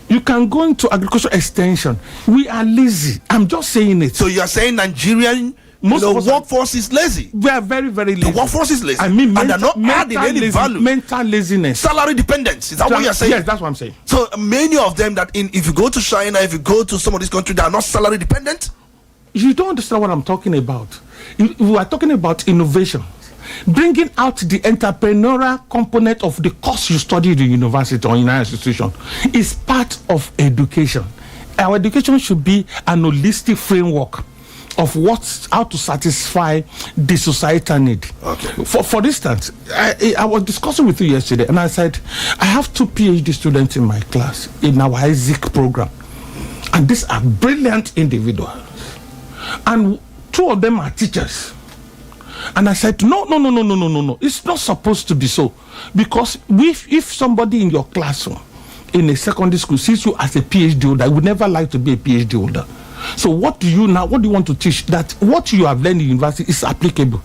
You can go into agricultural extension. We are lazy. I'm just saying it. So you are saying Nigerian workforce is lazy? We are very, very lazy. The workforce is lazy. I mean, and they're not adding any value. Mental laziness. Salary dependence. Is that what you're saying? Yes, that's what I'm saying. So many of them if you go to China, if you go to some of these countries, they are not salary dependent? You don't understand what I'm talking about. We are talking about innovation. Bringing out the entrepreneurial component of the course you study in the university or in our institution is part of education. Our education should be an holistic framework of how to satisfy the societal need. Okay. For instance, I was discussing with you yesterday, and I said, I have 2 PhD students in my class in our ISIC program, and these are brilliant individuals, and 2 of them are teachers. And I said, no. It's not supposed to be so. Because if somebody in your classroom, in a secondary school, sees you as a PhD holder, I would never like to be a PhD holder. So what do you want to teach? That what you have learned in university is applicable.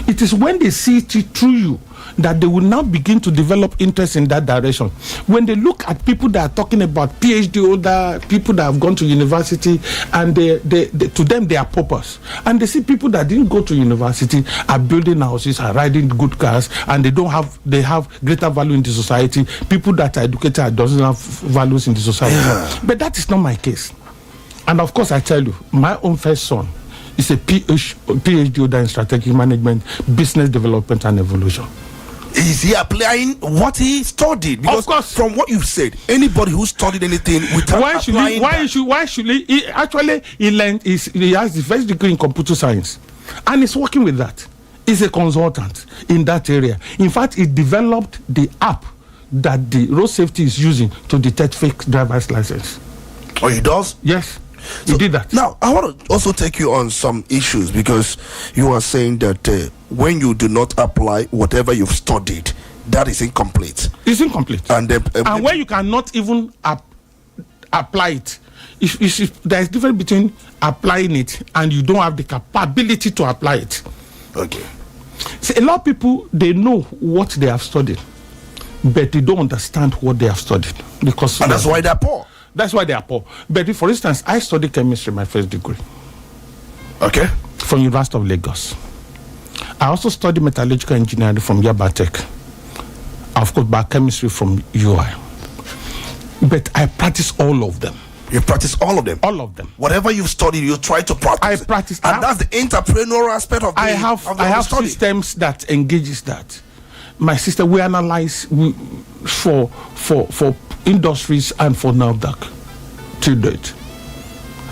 It is when they see it through you that they will now begin to develop interest in that direction. When they look at people that are talking about PhD holder, people that have gone to university, and they to them they are paupers, and they see people that didn't go to university are building houses, are riding good cars, and they have greater value in the society. People that are educated doesn't have values in the society. Yeah. But that is not my case. And of course, I tell you, my own first son is a PhD holder in strategic management, business development, and evolution. Is he applying what he studied? Because of course, from what you've said, anybody who studied anything without why should he actually he has the first degree in computer science, and he's working with that. He's a consultant in that area. In fact, he developed the app that the road safety is using to detect fake driver's license. Oh, he does? Yes. So, he did that. Now, I want to also take you on some issues, because you are saying that when you do not apply whatever you've studied, that is incomplete. It's incomplete. And when you cannot even apply it, there is difference between applying it and you don't have the capability to apply it. Okay. See, a lot of people, they know what they have studied, but they don't understand what they have studied. And that's why they're poor. That's why they are poor. But for instance, I studied chemistry, my first degree. Okay. From University of Lagos. I also studied metallurgical engineering from Yaba Tech. Of course, biochemistry from UI. But I practice all of them. You practice all of them? All of them. Whatever you've studied, you try to practice. I practice. And that's the entrepreneurial aspect of the I have systems that engages that. My sister, we analyze for industries and for NAFDAC to date.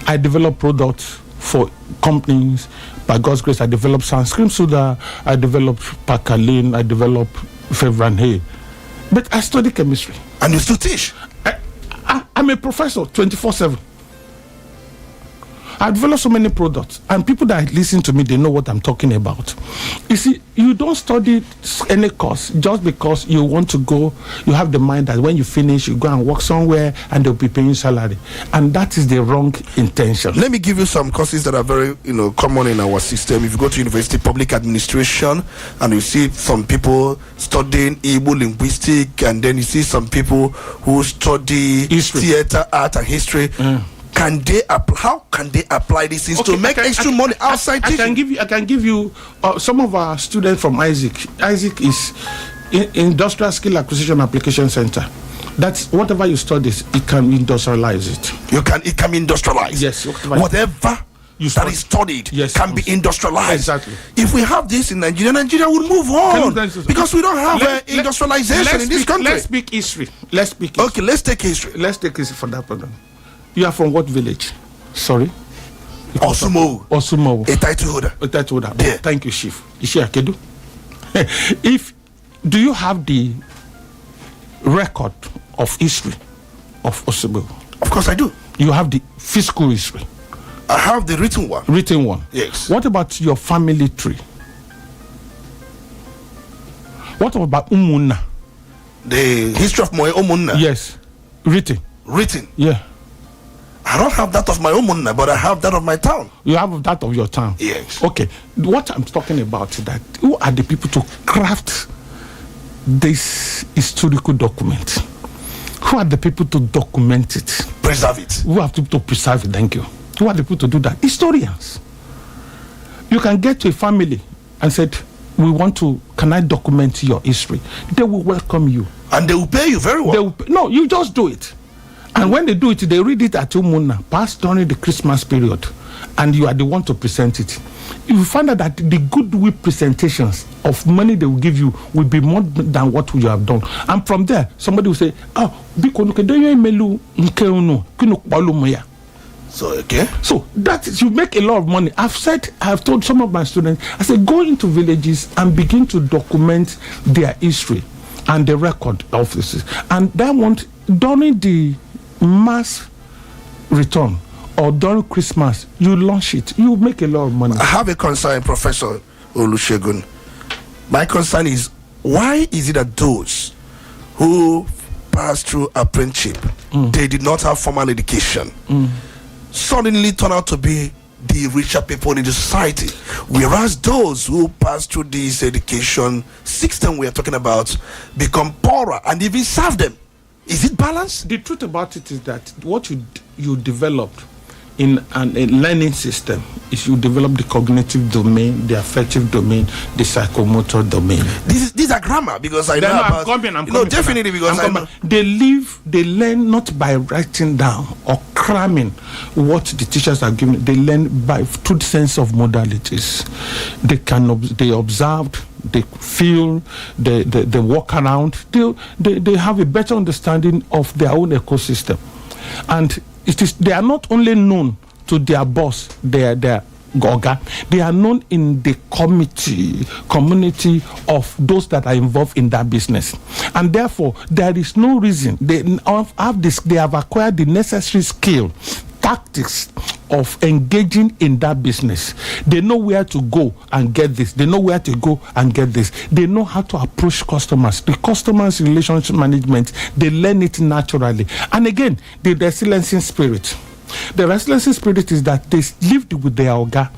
I develop products for companies. By God's grace, I developed sunscreen soda, I developed Pacalin, I developed Fevran Hay. But I study chemistry. And you still teach? I'm a professor 24/7. I develop so many products, and people that listen to me, they know what I'm talking about. You see, you don't study any course just because you want to go. You have the mind that when you finish, you go and work somewhere and they'll be paying you salary, and that is the wrong intention. Let me give you some courses that are very, common in our system. If you go to university, public administration, and you see some people studying Igbo linguistics, and then you see some people who study history, theater, art, and history. How can they apply these things to make extra money outside teaching? I can give you some of our students from Isaac. Isaac is Industrial Skill Acquisition Application Center. That's whatever you study, it can industrialize it. It can be industrialized. Yes. Whatever that is studied can be industrialized. Exactly. If we have this in Nigeria will move on, because we don't have industrialization in this country. Let's speak history. Okay, let's take history. Let's take history for that problem. You are from what village? Sorry? Osumo. A title holder. Yeah. Thank you, Chief. Ishi Akedu. Do you have the record of history of Osumo? Of course I do. You have the physical history? I have the written one. Written one? Yes. What about your family tree? What about Umunna? The history of my Umunna? Yes. Written? Yeah. I don't have that of my own, but I have that of my town. You have that of your town? Yes. Okay. What I'm talking about is that who are the people to craft this historical document? Who are the people to document it? Preserve it. Who have to preserve it? Thank you. Who are the people to do that? Historians. You can get to a family and said, can I document your history? They will welcome you. And they will pay you very well. No, you just do it. And when they do it, they read it at Umuna, past during the Christmas period, and you are the one to present it. You find out that the goodwill presentations of money they will give you will be more than what you have done. And from there, somebody will say, So that is, you make a lot of money. I've told some of my students, I said, go into villages and begin to document their history and the record of this. And that won't, during the mass return or during Christmas, you launch it, you make a lot of money. I have a concern, Professor Olusegun. My concern is, why is it that those who pass through apprenticeship, they did not have formal education, suddenly turn out to be the richer people in the society, whereas those who pass through this education system we are talking about become poorer and even serve them. Is it balanced? The truth about it is that what you develop in a learning system is you develop the cognitive domain, the affective domain, the psychomotor domain. These are grammar, because I know about... I'm coming. Definitely, because they learn not by writing down or cramming what the teachers are giving. They learn by through the sense of modalities. They observed, they feel, they walk around. They have a better understanding of their own ecosystem, and they are not only known to their boss, their Goga, they are known in the community of those that are involved in that business. And therefore, there is no reason they have acquired the necessary skill, tactics of engaging in that business. They know where to go and get this. They know where to go and get this. They know how to approach customers. The customers' relationship management, they learn it naturally. And again, the resiliency spirit. The resiliency spirit is that they lived with their Oga.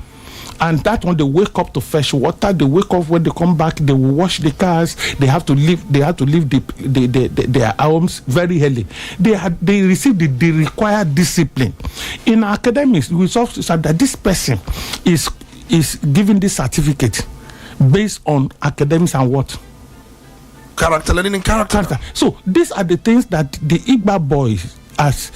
And that when they wake up to fetch water, they wake up, when they come back, they will wash the cars. They have to leave their homes very early. They receive the required discipline. In academics, we saw that this person is given this certificate based on academics and what? Character, learning and character. So these are the things that the Igba boys as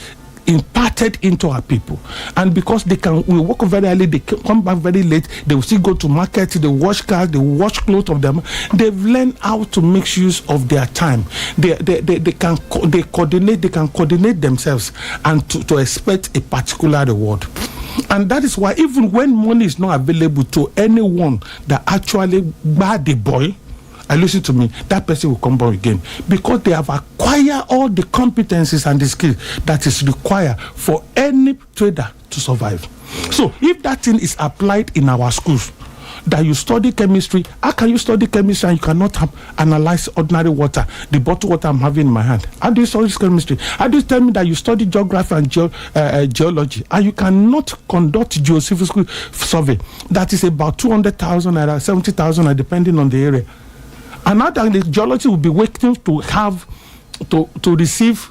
imparted into our people, and because we work very early, they come back very late, they will still go to market, they wash cars, they wash clothes of them. They've learned how to make use of their time. They can coordinate themselves and to expect a particular reward. And that is why even when money is not available to anyone that actually buy the boy, and listen to me, that person will come back again, because they have acquired all the competencies and the skills that is required for any trader to survive. So if that thing is applied in our schools, that you study chemistry, how can you study chemistry and you cannot analyze ordinary water, the bottled water I'm having in my hand? How do you study chemistry? How do you tell me that you study geography and geology and you cannot conduct geophysical survey that is about 200,000 or 70,000 depending on the area? And now that the geology will be waiting to have to receive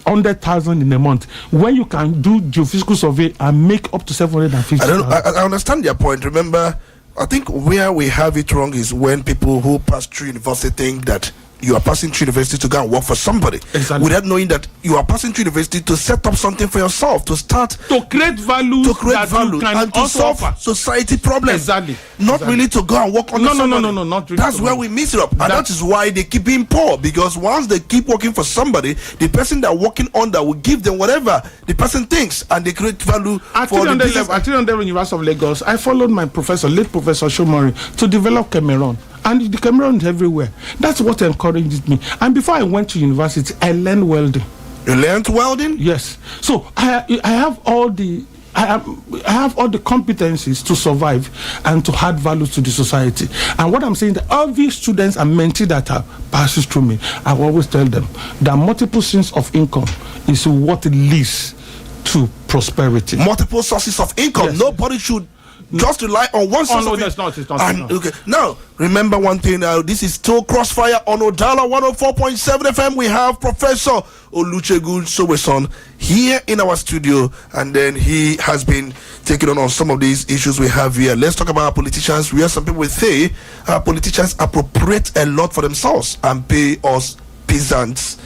100,000 in a month, when you can do geophysical survey and make up to 750. I understand your point. Remember, I think where we have it wrong is when people who pass through university think that you are passing through university to go and work for somebody, exactly, without knowing that you are passing through university to set up something for yourself, to start to create value, and to solve society problems. Exactly. Not really to go and work on somebody. No, not really. That's where we mix it up, and that is why they keep being poor, because once they keep working for somebody, the person they're working under will give them whatever the person thinks, and they create value for the business. At the University of Lagos, I followed my late Professor Shomori, to develop Cameroon. And the Cameroon is everywhere. That's what encouraged me. And before I went to university, I learned welding. You learned welding? Yes. So I have all the competencies to survive and to add value to the society. And what I'm saying, that all these students and mentees that are passes through me, I always tell them that multiple streams of income is what leads to prosperity. Multiple sources of income. Yes. Nobody should just rely on one source. Oh no, that's not. It's not. Okay. Now, remember one thing. This is still Crossfire on Udala 104.7 FM. We have Professor Olusegun Soweson here in our studio, and then he has been taking on some of these issues we have here. Let's talk about our politicians. Where some people will say our politicians appropriate a lot for themselves and pay us peasants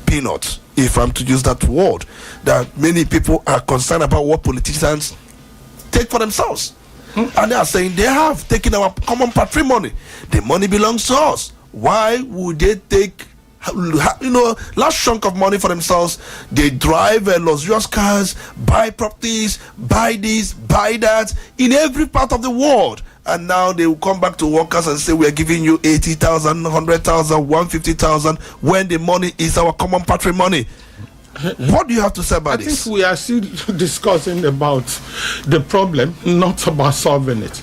peanuts, if I'm to use that word. That many people are concerned about what politicians take for themselves. And they are saying they have taken our common patrimony. The money belongs to us. Why would they take, large chunk of money for themselves? They drive luxurious cars, buy properties, buy this, buy that in every part of the world. And now they will come back to workers and say, we are giving you 80,000, 100,000, 150,000, when the money is our common patrimony. What do you have to say about this? I think we are still discussing about the problem, not about solving it.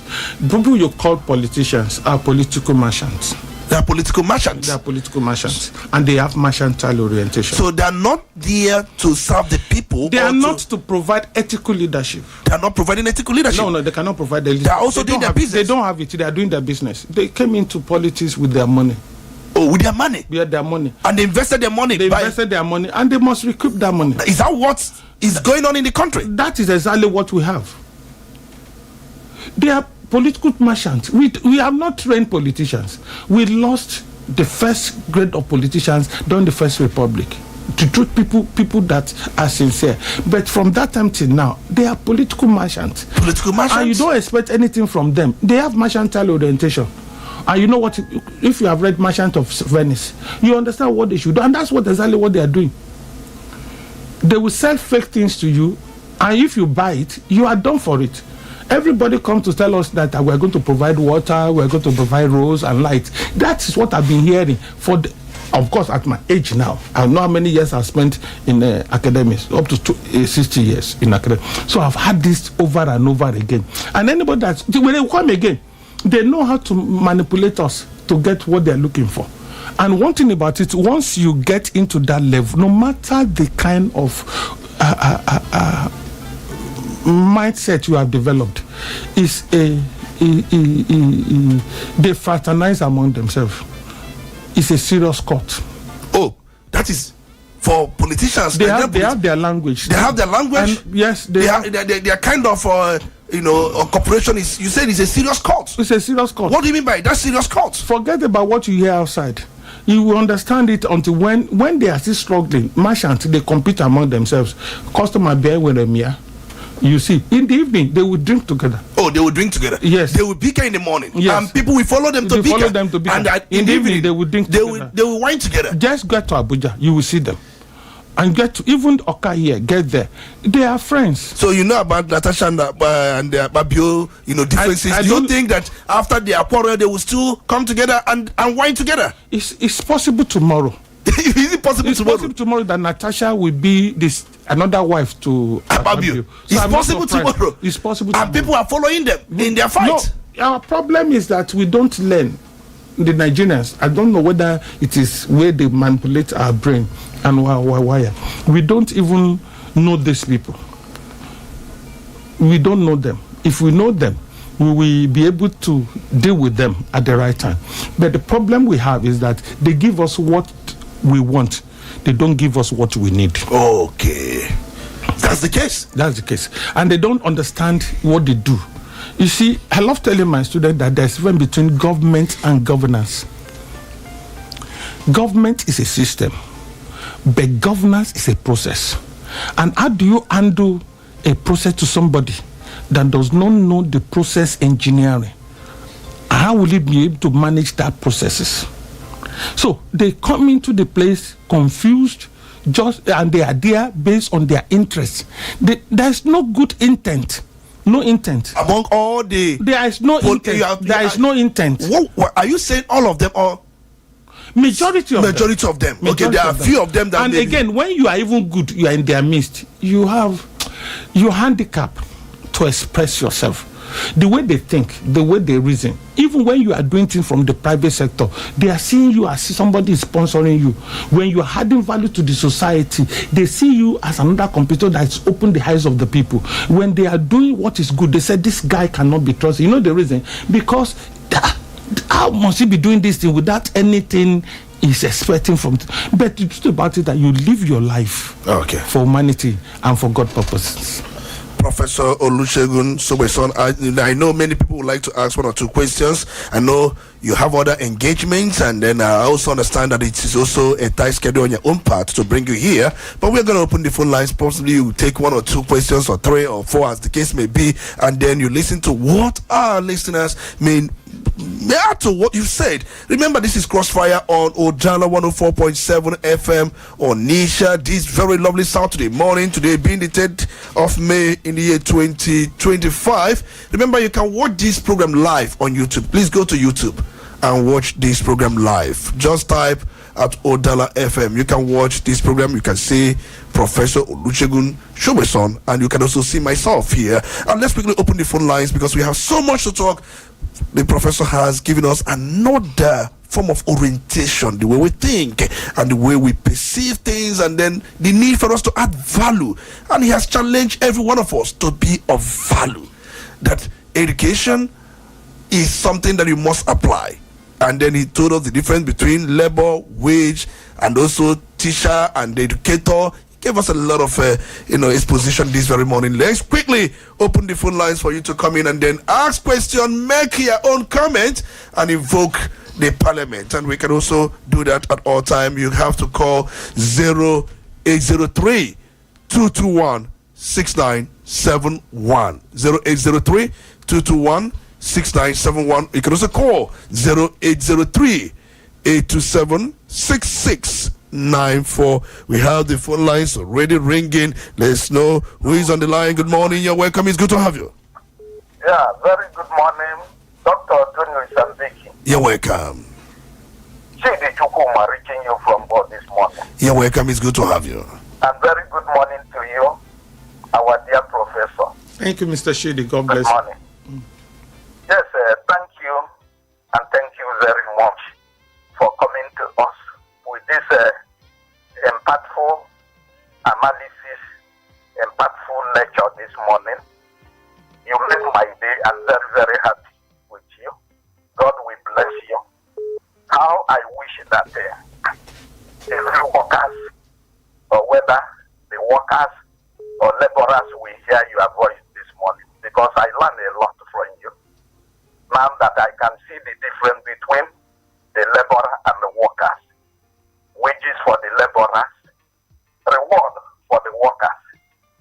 People you call politicians are political merchants. They are political merchants. They are political merchants, and they have mercantile orientation. So they are not there to serve the people. They are not to provide ethical leadership. They are not providing ethical leadership. No, they cannot provide the leadership. They are also doing their business. They don't have it. They are doing their business. They came into politics with their money. Oh, with their money? Yeah, their money. And they invested their money. They invested their money, and they must recoup that money. Is that what is going on in the country? That is exactly what we have. They are political merchants. We have not trained politicians. We lost the first grade of politicians during the First Republic. To treat people that are sincere. But from that time till now, they are political merchants. Political merchants? And you don't expect anything from them. They have mercantile orientation. And you know what? If you have read Merchant of Venice, you understand what they should do. And that's exactly what they are doing. They will sell fake things to you. And if you buy it, you are done for it. Everybody comes to tell us that we're going to provide water, we're going to provide roads and light. That is what I've been hearing for of course, at my age now. I know how many years I've spent in academics, up to 60 years in academics. So I've had this over and over again. And anybody when they come again, they know how to manipulate us to get what they're looking for. And one thing about it, once you get into that level, no matter the kind of mindset you have developed, is they fraternize among themselves. It's a serious court. Oh, that is for politicians. They have their language. They have their language. And yes, they are kind of a corporation. You said it's a serious court. It's a serious court. What do you mean by that serious court? Forget about what you hear outside. You will understand it until when they are still struggling. Merchants, they compete among themselves. Customer bear with them here. You see, in the evening they will drink together. Oh, they will drink together. Yes, they will bicker in the morning. Yes, and people will follow them to bicker. And in the evening they will drink together. They will wine together. Just get to Abuja, you will see them. And get to even Oka here, get there. They are friends. So you know about Natasha and Babio, differences. Do you think that after their quarrel they will still come together and wine together? It's possible tomorrow. Is it possible it's tomorrow? Possible tomorrow that Natasha will be another wife to Babio. It's possible tomorrow. It's possible. And people are following them in their fight. No, our problem is that we don't learn. The Nigerians, I don't know whether it is where they manipulate our brain and why. We don't even know these people. We don't know them. If we know them, we will be able to deal with them at the right time. But the problem we have is that they give us what we want. They don't give us what we need. Okay. That's the case. That's the case. And they don't understand what they do. You see, I love telling my students that there's a difference between government and governance. Government is a system, but governance is a process. And how do you handle a process to somebody that does not know the process engineering? How will he be able to manage that processes? So they come into the place confused, and they are there based on their interests. There's no good intent. No intent. Among all there is no intent. There is no intent. What are you saying? All of them, or majority of them? Okay, there are a few of them that. And again, when you are even good, you are in their midst. You have your handicap to express yourself. The way they think, the way they reason. Even when you are doing things from the private sector, they are seeing you as somebody is sponsoring you. When you are adding value to the society, they see you as another competitor that's opened the eyes of the people. When they are doing what is good, they say this guy cannot be trusted. You know the reason? Because how must he be doing this thing without anything is expecting from it? But the truth about it that you live your life for humanity and for God purposes. Professor Olusegun Sobeson, I know many people would like to ask one or two questions. I know you have other engagements, and then I also understand that it is also a tight schedule on your own part to bring you here. But we're going to open the phone lines. Possibly you take one or two questions, or three or four, as the case may be, and then you listen to what our listeners may add to what you said. Remember, this is Crossfire on Udala 104.7 FM Onitsha. This very lovely Saturday morning, today being the 10th of May in the year 2025. Remember, you can watch this program live on YouTube. Please go to YouTube and watch this program live. Just type at Udala FM. You can watch this program. You can see Professor Olusegun Sobeson, and you can also see myself here. And let's quickly open the phone lines because we have so much to talk. the professor has given us another form of orientation, the way we think and the way we perceive things, and then the need for us to add value. And he has challenged every one of us to be of value, that education is something that you must apply. And then he told us the difference between labor, wage, and also teacher and educator. He gave us a lot of exposition this very morning. Let's quickly open the phone lines for you to come in and then ask questions, make your own comment, and invoke the parliament. And we can also do that at all time. You have to call 0803 221 6971 0803 221 6971. You can also call 0803 827 6694. We have the phone lines already ringing. Let's know who is on the line. Good morning. You're welcome. It's good to have you. Yeah, very good morning, Dr. Tony Sambiki. You're welcome. Chidi Chukuma reaching you from board this morning. You're welcome. It's good to have you. And very good morning to you, our dear professor. Thank you, Mr. Shidi. God bless you. Good morning. Yes, thank you, and thank you very much for coming to us with this impactful analysis, impactful lecture this morning. You made my day. I'm very, very happy with you. God will bless you. How I wish that every workers, or whether the workers or laborers will hear your voice this morning, because I learned a lot from you. Now that I can see the difference between the laborer and the workers, wages for the laborers, reward for the workers,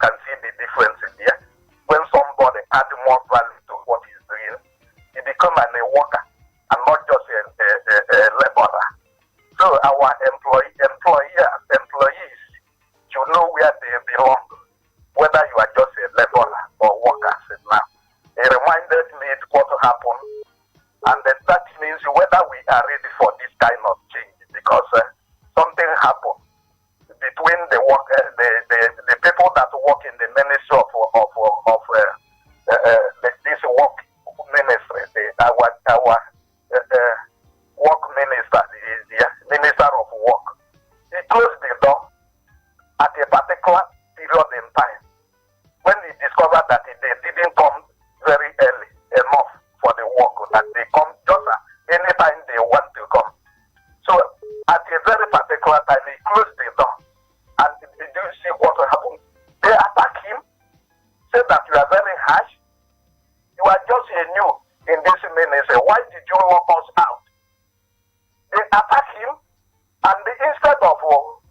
can see the difference in there. When somebody adds more value to what he's doing, he becomes a worker and not just a laborer. So our employees should know where they belong, whether you are just a laborer or workers. Now, it reminded me what happened, and that means whether we are ready for this kind of change, because something happened between the people that work in the ministry of this work ministry, our work minister, the minister of work. He closed the door at a particular period in time when he discovered that they didn't come very early enough for the work, that they come just anytime they want to come. So at a very particular time, he closed the door. And did you see what happened? They attacked him, said that you are very harsh. You are just new in this ministry. Why did you lock us out? They attacked him, and instead of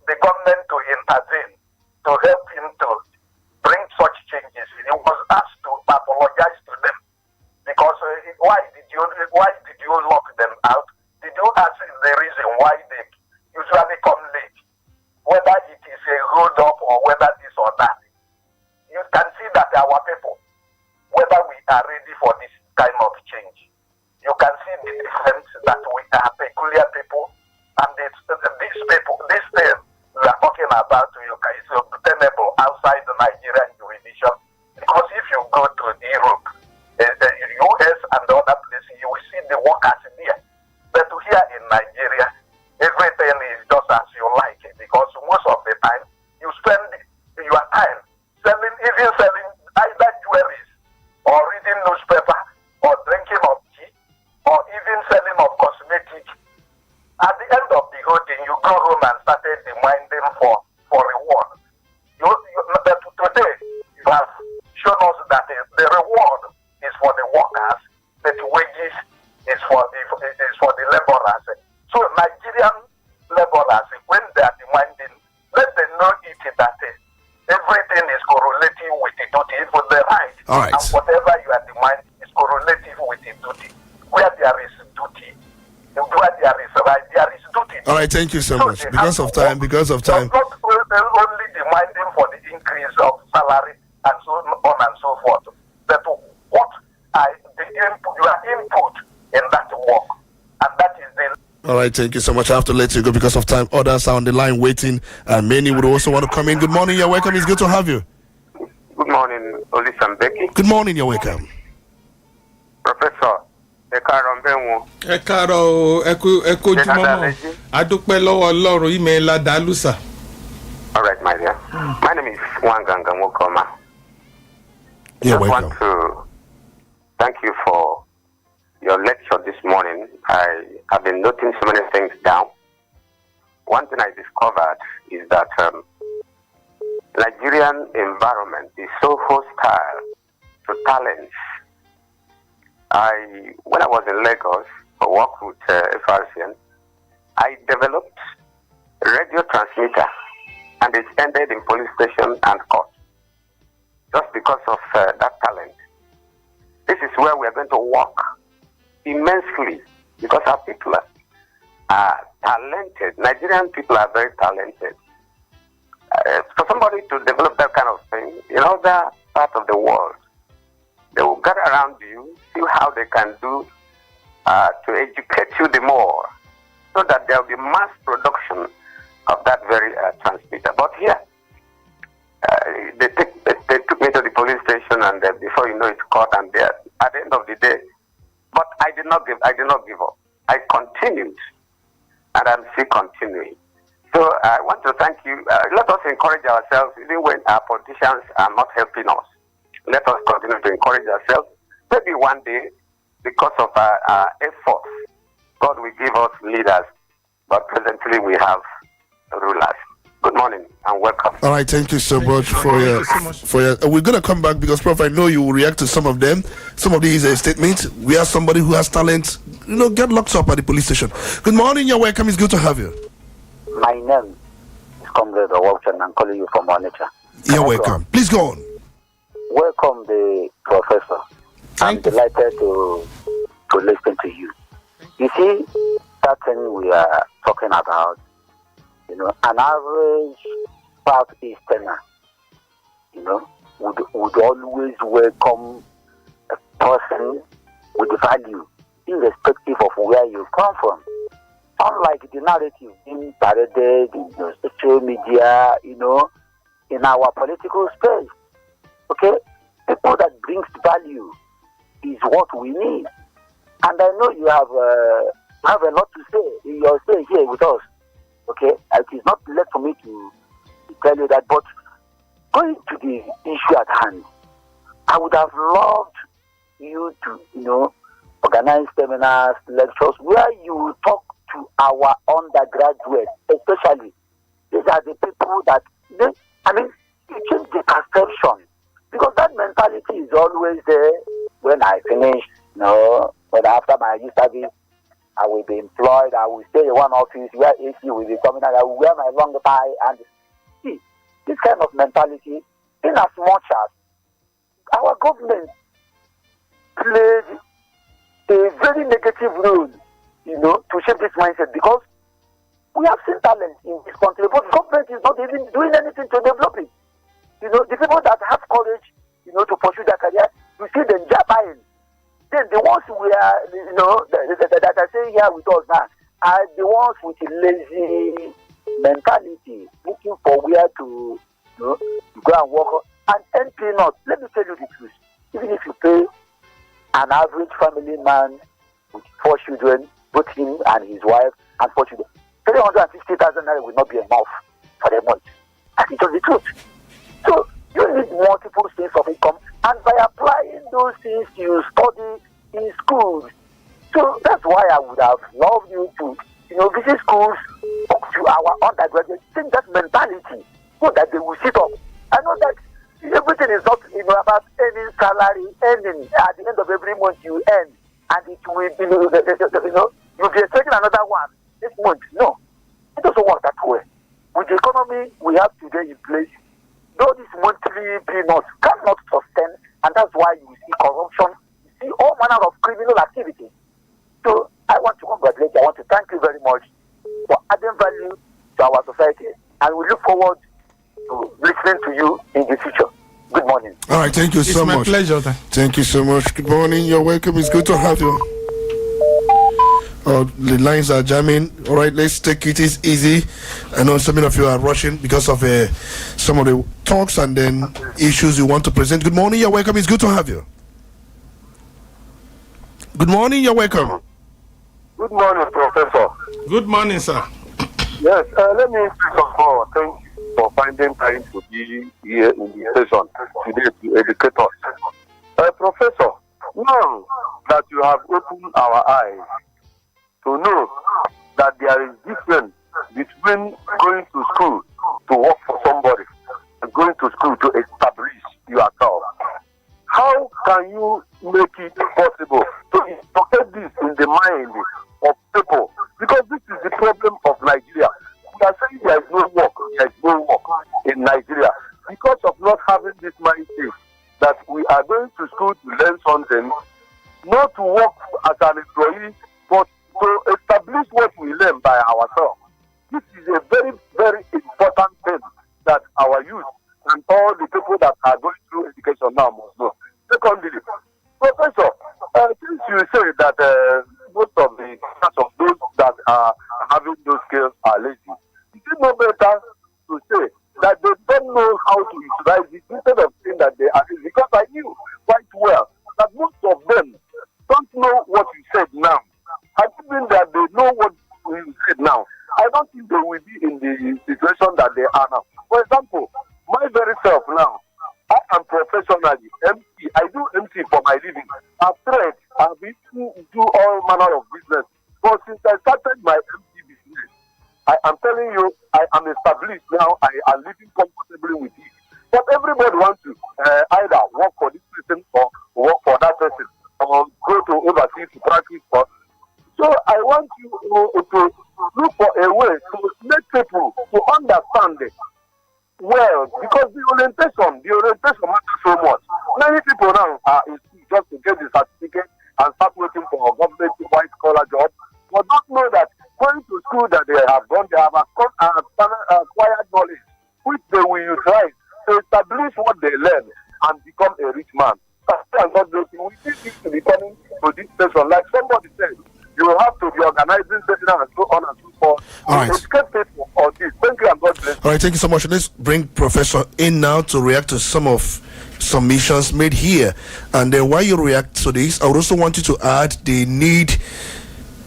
the government to intervene, to help him to bring such changes, he was asked to apologize to them. Because why did you lock them out? Did you ask the reason why they usually come late? Whether it is a hold up or whether this or that. You can see that our people, whether we are ready for this kind of change, you can see the difference that we are peculiar people, and these people, this thing we are talking about, is obtainable outside the Nigerian jurisdiction. Because if you go to Europe, US and other places, you will see the workers there. But here in Nigeria, everything is just as you like it, because most of the time you spend your time selling either jewelries or reading newspaper or drinking of tea or even selling of cosmetics. At the end of the whole thing, you go home and started demanding for reward. But today, you have shown us that the reward is for the workers, but wages is for the laborers. So Nigerian laborers, when they are demanding, let them know that everything is correlative with the duty for the right. All right. And whatever you are demanding is correlative with the duty. Where there is duty, where there is right, there is duty. All right, thank you so much. Because of time. Not only demanding for the increase of salary and so on and so forth, but what are your input in that work, and that is the. All right, thank you so much. I have to let you go because of time. Others are on the line waiting, and many would also want to come in. Good morning, you're welcome. It's good to have you. Good morning, Oli Sambeki. Good morning, you're welcome. Professor, ẹ káàárọ̀ ńbẹ̀ wọn. Ẹ káàárọ̀ ẹ kú ojúmọ́. Adúpẹ́ lọ́wọ́ Ọlọ́run email Adalusa. All right, my dear. My name is Wanganga Mokoma. You're I welcome. want to thank you for your lecture this morning. I have been noting so many things down. One thing I discovered is that Nigerian environment is so hostile to talents. When I was in Lagos for work with FRCN, I developed a radio transmitter, and it ended in police station and court, just because of that talent. This is where we are going to work immensely, because our people are talented. Nigerian people are very talented. For somebody to develop that kind of thing in other parts of the world, they will gather around you, see how they can do to educate you the more, so that there will be mass production of that very transmitter. But here, they took me to the police station, and before you know it, caught, and there at the end of the day. But I did not give up. I continued, and I'm still continuing. So I want to thank you. Let us encourage ourselves, even when our politicians are not helping us. Let us continue to encourage ourselves. Maybe one day, because of our efforts, God will give us leaders. But presently, we have rulers. Good morning and welcome. All right, thank you so much for your. We're gonna come back because, Prof, I know you will react to some of them. Some of these statements. We have somebody who has talent, get locked up at the police station. Good morning, you're welcome. It's good to have you. My name is Comrade Walton. I'm calling you from Onitsha. You're welcome. Please go on. Welcome, the professor. I'm delighted to listen to you. You see, that thing we are talking about, an average Southeasterner, would always welcome a person with value, irrespective of where you come from. Unlike the narrative being paraded in social media, in our political space. Okay? People that brings value is what we need. And I know you have a lot to say in your stay here with us. Okay? It is not left for me to tell you that, but going to the issue at hand, I would have loved you to, organize seminars, lectures, where you talk to our undergraduates, especially. These are the people that, you change the perception. Because that mentality is always there. When I finish, when after my youth service, I will be employed, I will stay in one office where AC will be coming out, I will wear my long tie, and see, this kind of mentality, in as much as our government played a very negative role, to shape this mindset, because we have seen talent in this country, but government is not even doing anything to develop it. The people that have courage, to pursue their career, you see them jabbing. Then the ones we are, that are saying here with us now, are the ones with a lazy mentality, looking for where to, go and work. And MP not. Let me tell you the truth. Even if you pay an average family man with 4 children, both him and his wife, and 4 children, 350,000 naira will not be enough for the month. And it was the truth. So you need multiple streams of income, and by applying those things you study in schools. So that's why I would have loved you to, visit schools, talk to our undergraduates, change that mentality so that they will sit up. I know that everything is not about earning salary, earning at the end of every month you earn, and it will be, you'll be expecting another one this month. No, it doesn't work that way. With the economy we have today in place, though this monthly peanuts cannot sustain, and that's why you see corruption, you see all manner of criminal activity. So I want to congratulate you. I want to thank you very much for adding value to our society, and we look forward to listening to you in the future. Good morning. All right, thank you so much. It's my pleasure. Thank you so much. Good morning, you're welcome. It's good to have you. The lines are jamming. All right, let's take it easy. I know some of you are rushing because of some of the talks and then issues you want to present. Good morning, you're welcome. It's good to have you. Good morning, you're welcome. Good morning, Professor. Good morning, sir. Yes, let me first of all thank you for finding time to be here in the session today to educate us. Professor, now that you have opened our eyes to know that there is difference between going to school to work for somebody and going to school to establish yourself, how can you make it possible to inculcate this in the mind of people? Because this is the problem of Nigeria. We are saying there is no work in Nigeria because of not having this mindset that we are going to school to learn something, not to work as an employee, but to establish what we learn by ourselves. This is a very, very important thing that our youth and all the people that are going through education now must know. Secondly, Professor, since you say that most of the those that are having those skills are lazy, is it no better to say that they don't know how to utilize it instead of saying that they are lazy? Because I knew quite well that most of them don't know what you said now. I think that they know what you said now, I don't think they will be in the situation that they are now. For example, my very self now, I am professionally MC. I do MC for my living. I've tried. I've been to do all manner of business. But since I started my MC business, I am telling you, I am established now. I am living comfortably with it. But everybody wants to either work for this person or work for that person or go to overseas to practice for. So I want you to look for a way to make people to understand it well, because the orientation matters so much. Many people now are in school just to get the certificate and start waiting for a government white collar job, but don't know that going to school that they have gone, they have acquired knowledge, which they will utilize to establish what they learn and become a rich man. And God bless you. We need this to be coming to this station. Like somebody said, you will have to be organizing seminars and so on and so forth. All right. People on this. Thank you and God bless you. All right, thank you so much. Let's bring Professor in now to react to some of submissions made here. And then while you react to this, I would also want you to add the need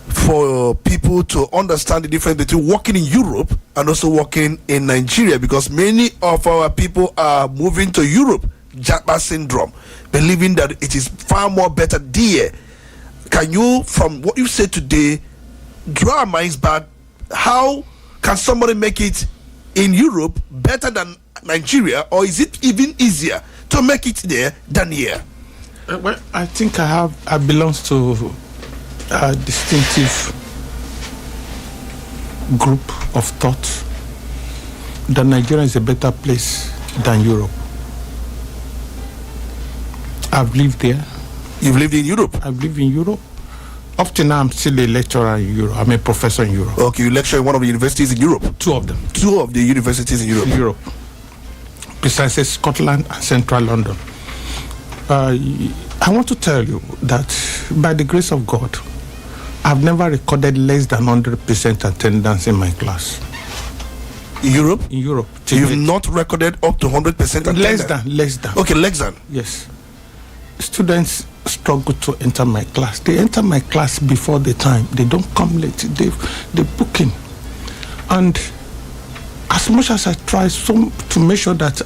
for people to understand the difference between working in Europe and also working in Nigeria, because many of our people are moving to Europe, Japa syndrome, believing that it is far more better there. Can you, from what you said today, draw our minds back? How can somebody make it in Europe better than Nigeria, or is it even easier to make it there than here? Well, I think I belong to a distinctive group of thought that Nigeria is a better place than Europe. I've lived there. You've lived in Europe? I've lived in Europe. Up to now, I'm still a lecturer in Europe. I'm a professor in Europe. Okay, you lecture in one of the universities in Europe? Two of them. Two of the universities in Europe? Europe. Precisely Scotland and Central London. I want to tell you that by the grace of God, I've never recorded less than 100% attendance in my class. In Europe? In Europe. You've not recorded up to 100% attendance? Less than. Okay, less than. Yes. Students struggle to enter my class. They enter my class before the time. They don't come late. They book in. And as much as I try to make sure that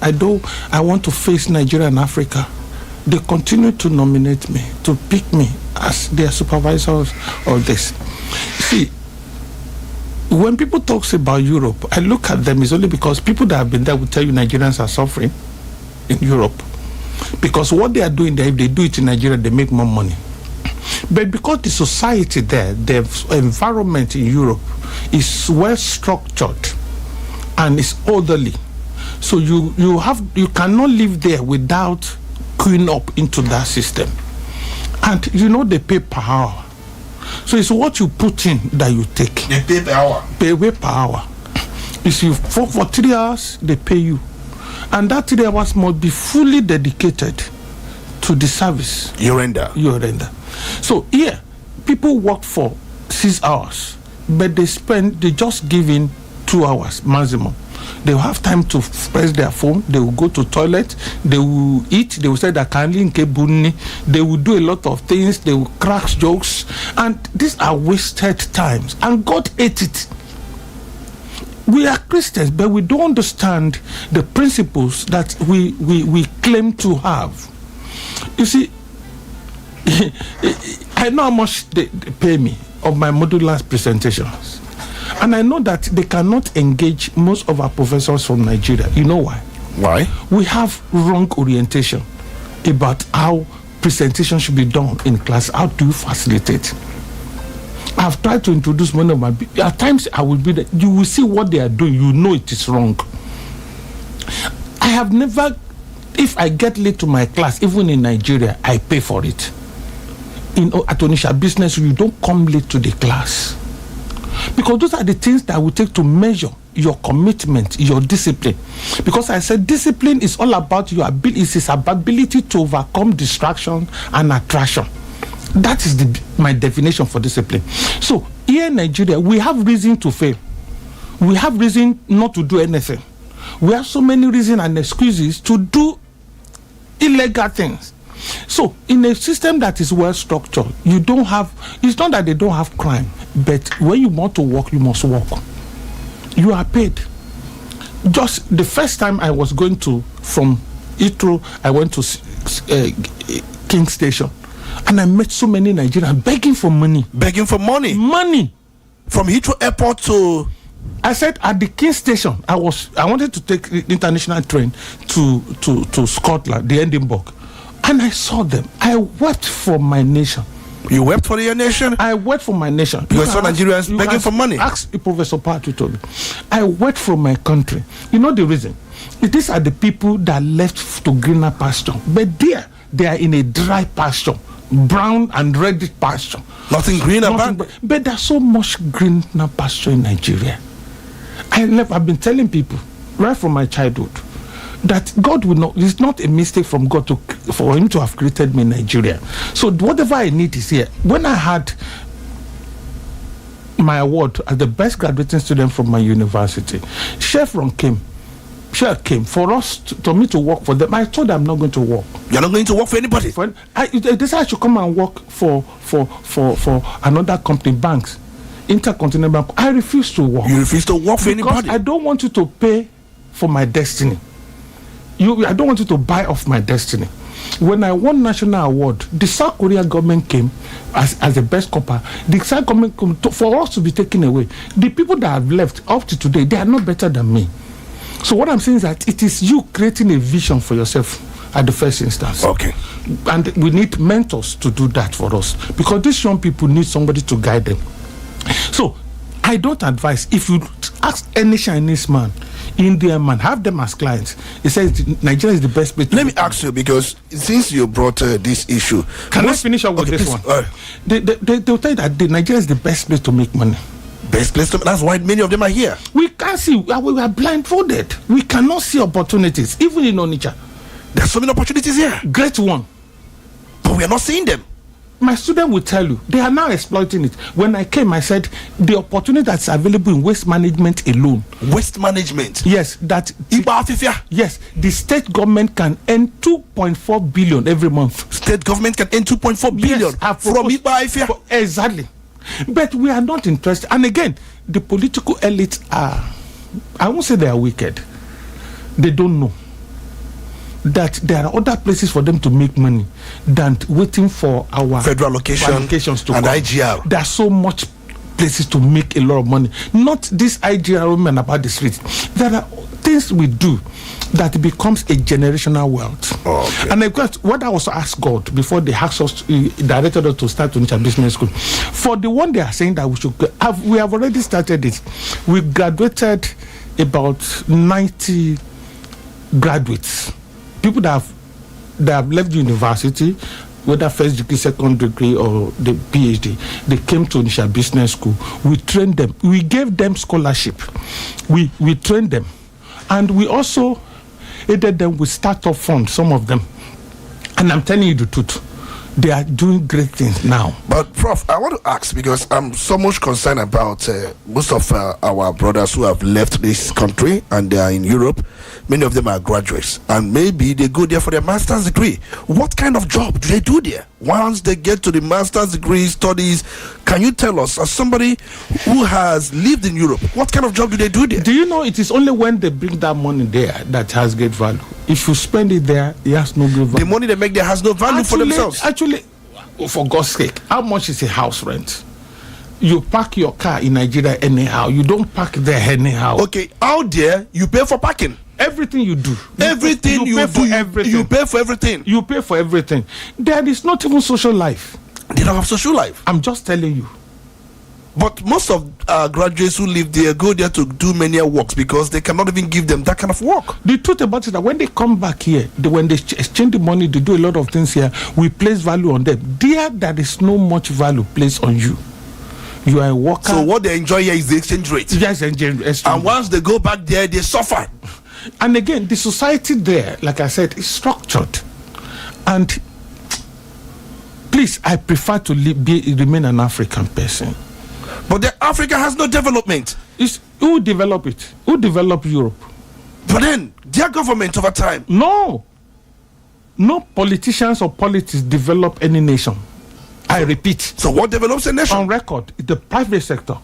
I want to face Nigeria and Africa, they continue to nominate me, to pick me as their supervisors of this. See, when people talk about Europe, I look at them, it's only because people that have been there will tell you Nigerians are suffering in Europe. Because what they are doing there, if they do it in Nigeria, they make more money. But because the society there, the environment in Europe is well structured and is orderly, so you cannot live there without queuing up into that system. And they pay per hour. So it's what you put in that you take. They pay per hour? Pay per hour. If you for 3 hours, they pay you. And that 3 hours must be fully dedicated to the service you render. So here, people work for 6 hours, but they just give in 2 hours maximum. They will have time to press their phone. They will go to toilet. They will eat. They will say that they will do a lot of things. They will crack jokes, and these are wasted times. And God hates it. We are Christians, but we don't understand the principles that we claim to have. You see, I know how much they pay me of my modular presentations, and I know that they cannot engage most of our professors from Nigeria. You know why? Why? We have wrong orientation about how presentation should be done in class. How do you facilitate? I've tried to introduce one of my... At times I will be there. You will see what they are doing. You know it is wrong. I have never... If I get late to my class, even in Nigeria, I pay for it. At Onitsha Business, you don't come late to the class. Because those are the things that will take to measure your commitment, your discipline. Because I said discipline is all about your ability. It's ability to overcome distraction and attraction. That is my definition for discipline. So here in Nigeria, we have reason to fail. We have reason not to do anything. We have so many reasons and excuses to do illegal things. So in a system that is well structured, you don't have, it's not that they don't have crime, but when you want to work, you must work. You are paid. Just the first time I was going from Heathrow, I went to King Station. And I met so many Nigerians begging for money. Begging for money? Money. From Heathrow Airport to... I said at the King Station, I wanted to take the international train to Scotland, the Edinburgh. And I saw them. I wept for my nation. You wept for your nation? I wept for my nation. You saw Nigerians begging for money? Ask Professor Patu told me. I wept for my country. You know the reason? These are the people that left to greener pasture. But they are in a dry pasture. Brown and red pasture. Nothing green about. But there's so much greener pasture in Nigeria. I've been telling people right from my childhood that God will not. It's not a mistake from God for Him to have created me in Nigeria. So whatever I need is here. When I had my award as the best graduating student from my university, Chevron came for me to work for them. I told them I'm not going to work. You're not going to work for anybody? They said I should come and work for another company, banks, Intercontinental Bank. I refuse to work. You refuse to work for anybody? I don't want you to pay for my destiny. I don't want you to buy off my destiny. When I won national award, the South Korea government came as the best copper. The South government came for us to be taken away. The people that have left up to today, they are not better than me. So what I'm saying is that it is you creating a vision for yourself at the first instance. Okay. And we need mentors to do that for us, because these young people need somebody to guide them. So I don't advise, if you ask any Chinese man, Indian man, have them as clients, he says Nigeria is the best place. Let me ask you, because since you brought this issue, can I finish up with this one? They'll tell you that Nigeria is the best place to make money. Best place to, that's why many of them are here. We can't see. We are blindfolded. We cannot see opportunities, even in Onitsha. There's so many opportunities here. Great one. But we are not seeing them. My student will tell you, they are now exploiting it. When I came, I said, the opportunity that's available in waste management alone. Waste management? Yes, that... Yes, the state government can earn 2.4 billion every month. State government can earn 2.4 billion from Iba. Exactly. But we are not interested. And again, the political elites are, I won't say they are wicked. They don't know that there are other places for them to make money than waiting for our federal allocations to and come. IGR. There are so much places to make a lot of money. Not this IGR women about the streets. There are things we do that becomes a generational wealth. Okay. And what I also asked God before they asked us, directed us to start Onitsha Business School, for the one they are saying that we should we have already started it. We graduated about 90 graduates, people that have left the university, whether first degree, second degree, or the PhD. They came to Onitsha Business School. We trained them. We gave them scholarship. We trained them, and we also aided them with startup funds, some of them. And I'm telling you the truth, They are doing great things now. But Prof, I want to ask, because I'm so much concerned about most of our brothers who have left this country and they are in Europe. Many of them are graduates, and maybe they go there for their master's degree. What kind of job do they do there once they get to the master's degree studies? Can you tell us, as somebody who has lived in Europe, what kind of job do they do there? Do you know it is only when they bring that money there that has great value? If you spend it there, it has no great value. The money they make there has no value for themselves. Actually, for God's sake, how much is a house rent? You park your car in Nigeria anyhow. You don't park there anyhow. Okay, out there, you pay for parking. Everything you do. Everything you pay do, for everything. you pay for everything. You pay for everything. There is not even social life. They don't have social life. I'm just telling you. But most of graduates who live there go there to do menial works because they cannot even give them that kind of work. The truth about it is that when they come back here, when they exchange the money, they do a lot of things here, we place value on them. There is no much value placed on you. You are a worker. So what they enjoy here is the exchange rate. Yes, exchange. And once they go back there, they suffer. And again, the society there, like I said, is structured. And please, I prefer to remain an African person. But Africa has no development. Who develop it? Who develop Europe? But then, their government over time. No politicians or politics develop any nation. I repeat. So what develops a nation? On record, the private sector.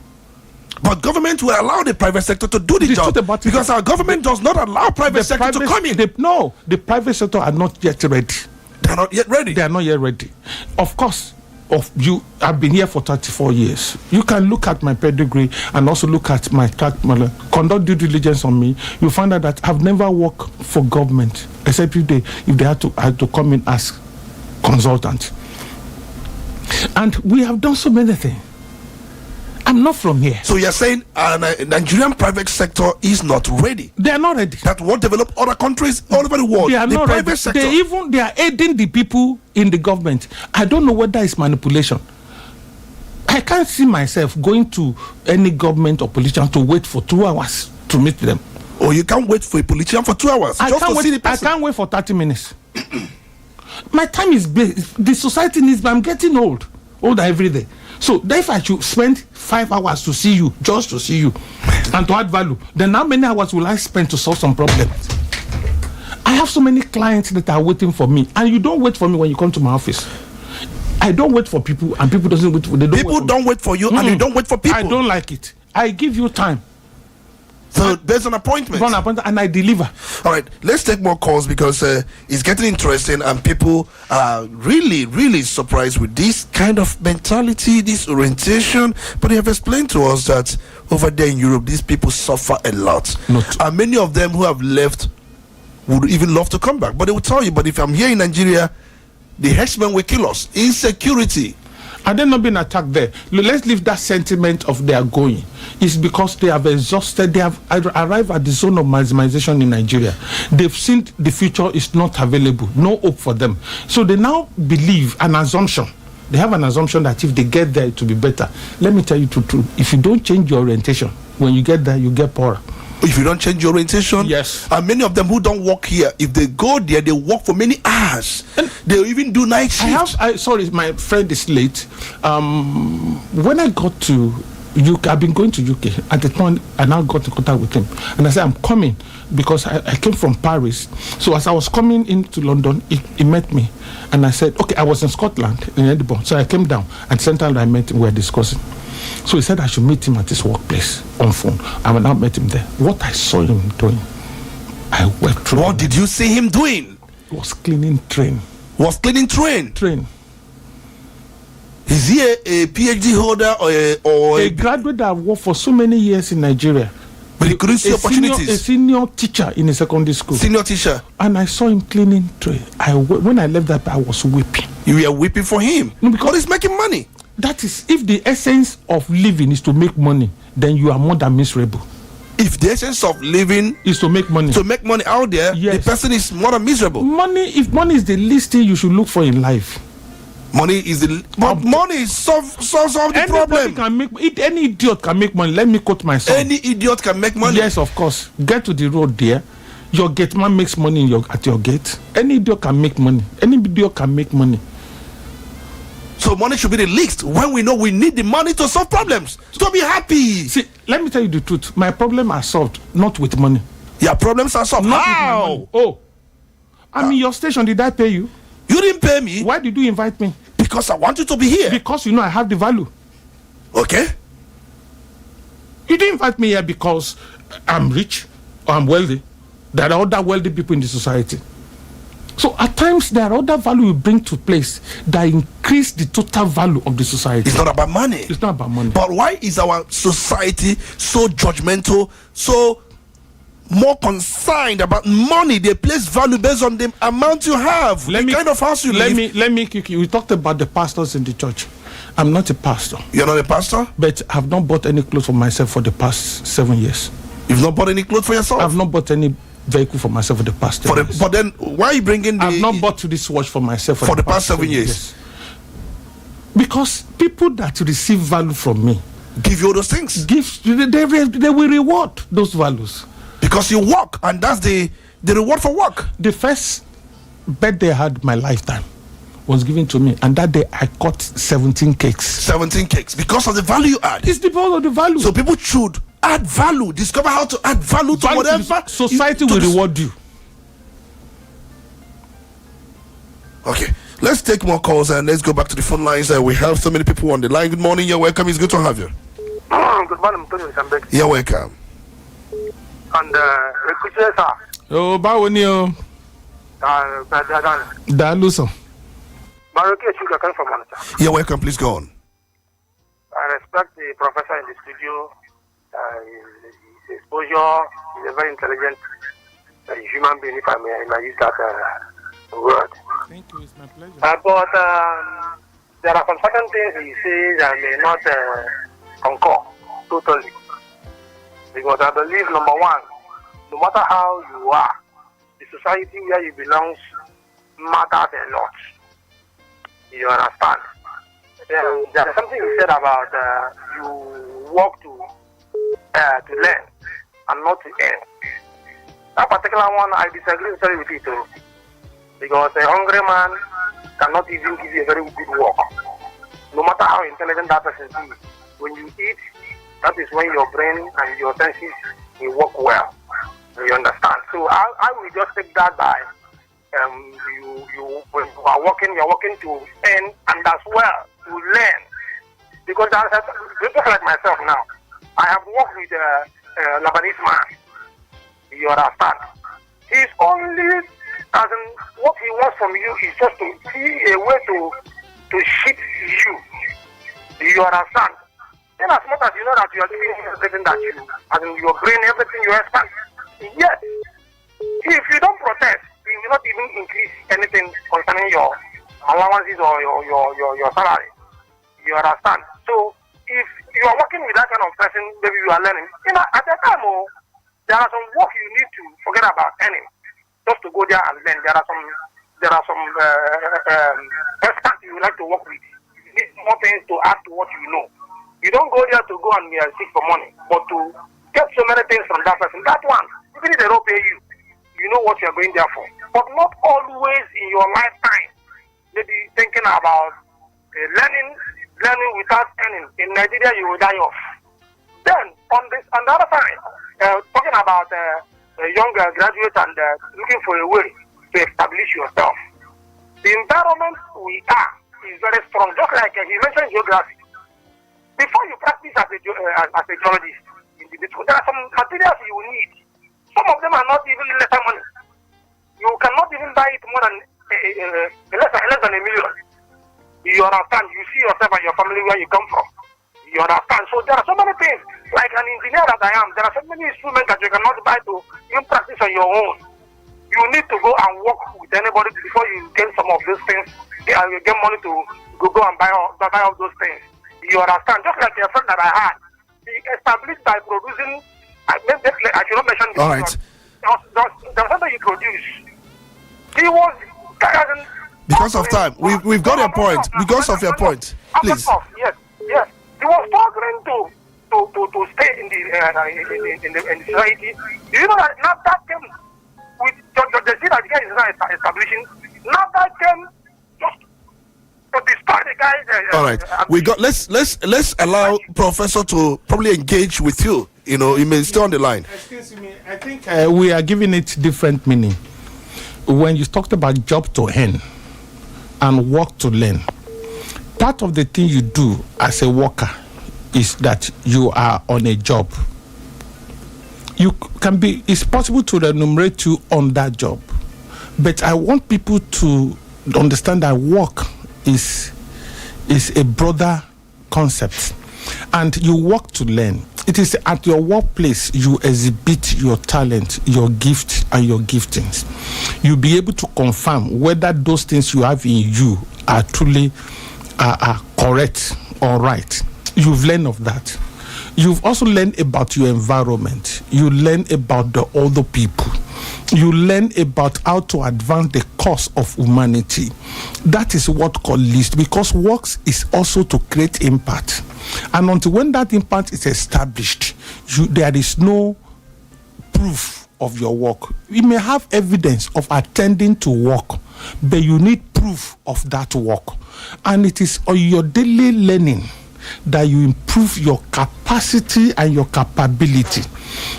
But government will allow the private sector to do the job. Because our government does not allow private sector to come in. The private sector are not yet ready. They are not yet ready. They are not yet ready. Of course, I've been here for 34 years. You can look at my pedigree and also look at my conduct due diligence on me. You find out that I've never worked for government except if they had to come in as consultant. And we have done so many things. I'm not from here. So you're saying Nigerian private sector is not ready? They are not ready. That won't develop other countries all over the world. They are not ready. Sector. They are aiding the people in the government. I don't know whether it's manipulation. I can't see myself going to any government or politician to wait for 2 hours to meet them. Or you can't wait for a politician for 2 hours I can't wait for 30 minutes. My time is big. The society needs me. I'm getting older every day. So if I should spend 5 hours to see you, just to see you, and to add value, then how many hours will I spend to solve some problems? I have so many clients that are waiting for me, and you don't wait for me when you come to my office. I don't wait for people, and people doesn't wait for people. Don't wait for you, and you don't wait for people. I don't like it. I give you time. So there's an appointment. And I deliver. All right, let's take more calls because it's getting interesting and people are really, really surprised with this kind of mentality, this orientation. But they have explained to us that over there in Europe, these people suffer a lot. And many of them who have left would even love to come back. But they will tell you, but if I'm here in Nigeria, the herdsmen will kill us. Insecurity. Are they not being attacked there? Let's leave that sentiment of they are going. It's because they have exhausted, they have arrived at the zone of maximization in Nigeria. They've seen the future is not available, no hope for them. So they now believe an assumption. They have an assumption that if they get there, it will be better. Let me tell you the truth. If you don't change your orientation, when you get there, you get poorer. If you don't change your orientation, yes. And many of them who don't work here, if they go there, they work for many hours. And they even do night shifts. Sorry, my friend is late. When I got to UK, I've been going to UK. At the time, I now got in contact with him. And I said, I'm coming because I came from Paris. So as I was coming into London, he met me. And I said, okay, I was in Scotland, in Edinburgh. So I came down. At the same time I met him, we were discussing. So he said I should meet him at his workplace on phone. I went out, met him there. What I saw him doing, I wept through. What did you see him doing? He was cleaning train. Was cleaning train? Train. Is he a PhD holder or a graduate that worked for so many years in Nigeria? But he couldn't see opportunities. A senior teacher in a secondary school. Senior teacher. And I saw him cleaning train. When I left that, I was weeping. You were weeping for him? No, because he's making money. That is, if the essence of living is to make money, then you are more than miserable. If the essence of living is to make money out there, yes, the person is more than miserable. If money is the least thing you should look for in life. Money is money solves the problem. Any idiot can make money. Let me quote myself. Any idiot can make money. Yes, of course. Get to the road there. Your gate man makes money at your gate. Any idiot can make money. Any idiot can make money. So money should be the least when we know we need the money to solve problems. To be happy. See, let me tell you the truth. My problem are solved, not with money. Your problems are solved. Not with my How? money. Oh, I'm in your station. Did I pay you? You didn't pay me. Why did you invite me? Because I want you to be here. Because you know I have the value. Okay. You didn't invite me here because I'm rich or I'm wealthy. There are other wealthy people in the society. So at times there are other value we bring to place that increase the total value of the society. It's not about money. It's not about money. But why is our society so judgmental, so more concerned about money? They place value based on the amount you have, kind of house you live. Let me kick you. We talked about the pastors in the church. I'm not a pastor. You're not a pastor? But I've not bought any clothes for myself for the past 7 years. You've not bought any clothes for yourself? I've not bought any vehicle for myself for the past 10 years. But then why are you bringing I've not bought this watch for myself for the past 7 years? Because people that receive value from me give you all those things. They will reward those values. Because you work, and that's the reward for work. The first birthday I had in my lifetime was given to me, and that day I cut 17 cakes. 17 cakes because of the value you add. It's because of the value. So people should add value, discover how to add value to whatever. Society will reward you. Okay, let's take more calls and let's go back to the phone lines. We have so many people on the line. Good morning, you're welcome. It's good to have you. Good morning, Mr. You're welcome. And sir. Oh, Bawoni. Daluso. From Onitsha. You're welcome. Please go on. I respect the professor in the studio. His exposure. He's a very intelligent human being, if I may use that word. Thank you. It's my pleasure. But there are some certain things he says I may not concur totally. Because I believe, number one, no matter how you are, the society where you belong matters a lot. You understand? There's something you said about you work to learn and not to earn. That particular one, I disagree totally with it too. Because a hungry man cannot even give you a very good work. No matter how intelligent that person is, when you eat, that is when your brain and your senses will work well. You understand? So I will just take that by when you are working to earn and as well to learn. Because just like myself now, I have worked with a Lebanese man. You understand? He's only, as in, what he wants from you is just to see a way to ship you. You understand? Then as much as you know that you are doing everything that you, as in your brain, everything you expect, yes. If you don't protest, you will not even increase anything concerning your allowances or your salary. You understand? So if you are working with that kind of person, maybe you are learning. At the time, there are some work you need to forget about earning, just to go there and learn. There are some experts you would like to work with. You need more things to add to what you know. You don't go there to go and seek for money, but to get so many things from that person. That one, even if they don't pay you, you know what you're going there for. But not always in your lifetime. Maybe thinking about learning without earning. In Nigeria, you will die off. Then, on the other side, talking about a young graduate and looking for a way to establish yourself. The environment we are is very strong. Just like he mentioned geography. Before you practice as a geologist, there are some materials you will need. Some of them are not even lesser money. You cannot even buy it more than less than $1 million. You understand? You see yourself and your family where you come from. You understand? So there are so many things. Like an engineer that I am, there are so many instruments that you cannot buy to even practice on your own. You need to go and work with anybody before you get some of those things. You get money to go and buy all those things. You understand? Just like a friend that I had, he established by producing. I should not mention this. All right. There was something he produced. He was. Because of time, we've got your point. Because of your point, please. Yes. He was struggling to stay in the society. Do you know that now that came with the seed that the guy is now establishing? Now that came just to destroy the guys. All right, we got. Let's allow Professor to probably engage with you. You know, you may stay on the line. Excuse me, I think we are giving it different meaning. When you talked about job to earn and work to learn, part of the thing you do as a worker is that you are on a job. You can be. It's possible to remunerate you on that job, but I want people to understand that work is a broader concept, and you work to learn. It is at your workplace you exhibit your talent, your gift, and your giftings. You'll be able to confirm whether those things you have in you are truly are correct or right. You've learned of that. You've also learned about your environment. You learn about the other people. You learn about how to advance the cause of humanity. That is what called list, because works is also to create impact. And until when that impact is established, there is no proof of your work. You may have evidence of attending to work, but you need proof of that work. And it is on your daily learning that you improve your capacity and your capability.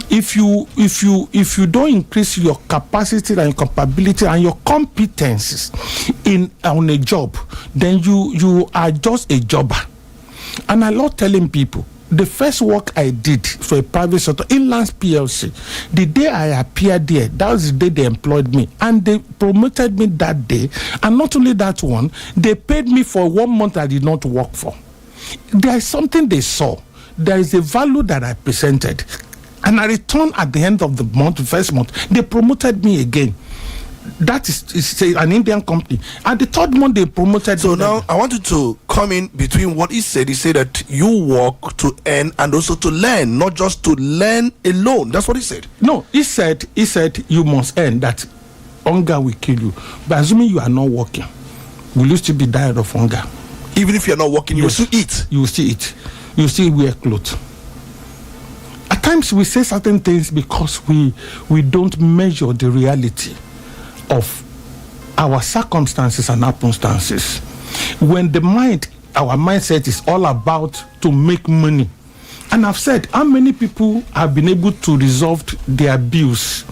If you don't increase your capacity and your capability and your competencies on a job, then you are just a jobber. And I love telling people, the first work I did for a private sector, Inlands PLC, the day I appeared there, that was the day they employed me. And they promoted me that day. And not only that one, they paid me for 1 month I did not work for. There is something they saw. There is a value that I presented. And I returned at the end of the month, the first month, they promoted me again. That is an Indian company. At the third month, they promoted. So now I want you to come in between what he said. He said that you work to earn and also to learn, not just to learn alone. That's what he said. No, he said you must earn, that hunger will kill you. But assuming you are not working, will you still be dying of hunger? Even if you're not working, you will still eat. You will still eat. You will still wear clothes. At times we say certain things because we don't measure the reality of our circumstances and happenstances. When our mindset is all about to make money. And I've said, how many people have been able to resolve their bills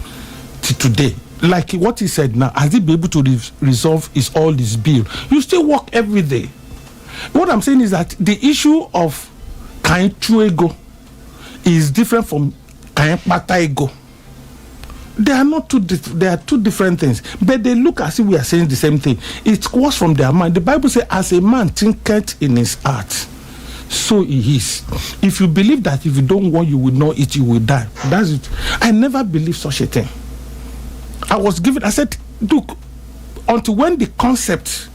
to today? Like what he said now, has he been able to resolve all his bill? You still work every day. What I'm saying is that the issue of kain ego is different from kain pata ego. They are not they are two different things, but they look as if we are saying the same thing. It was from their mind. The Bible says, as a man thinketh in his heart, so he is. If you believe that if you don't want, you will not eat, you will die. That's it. I never believed such a thing. I said, look, until when the concept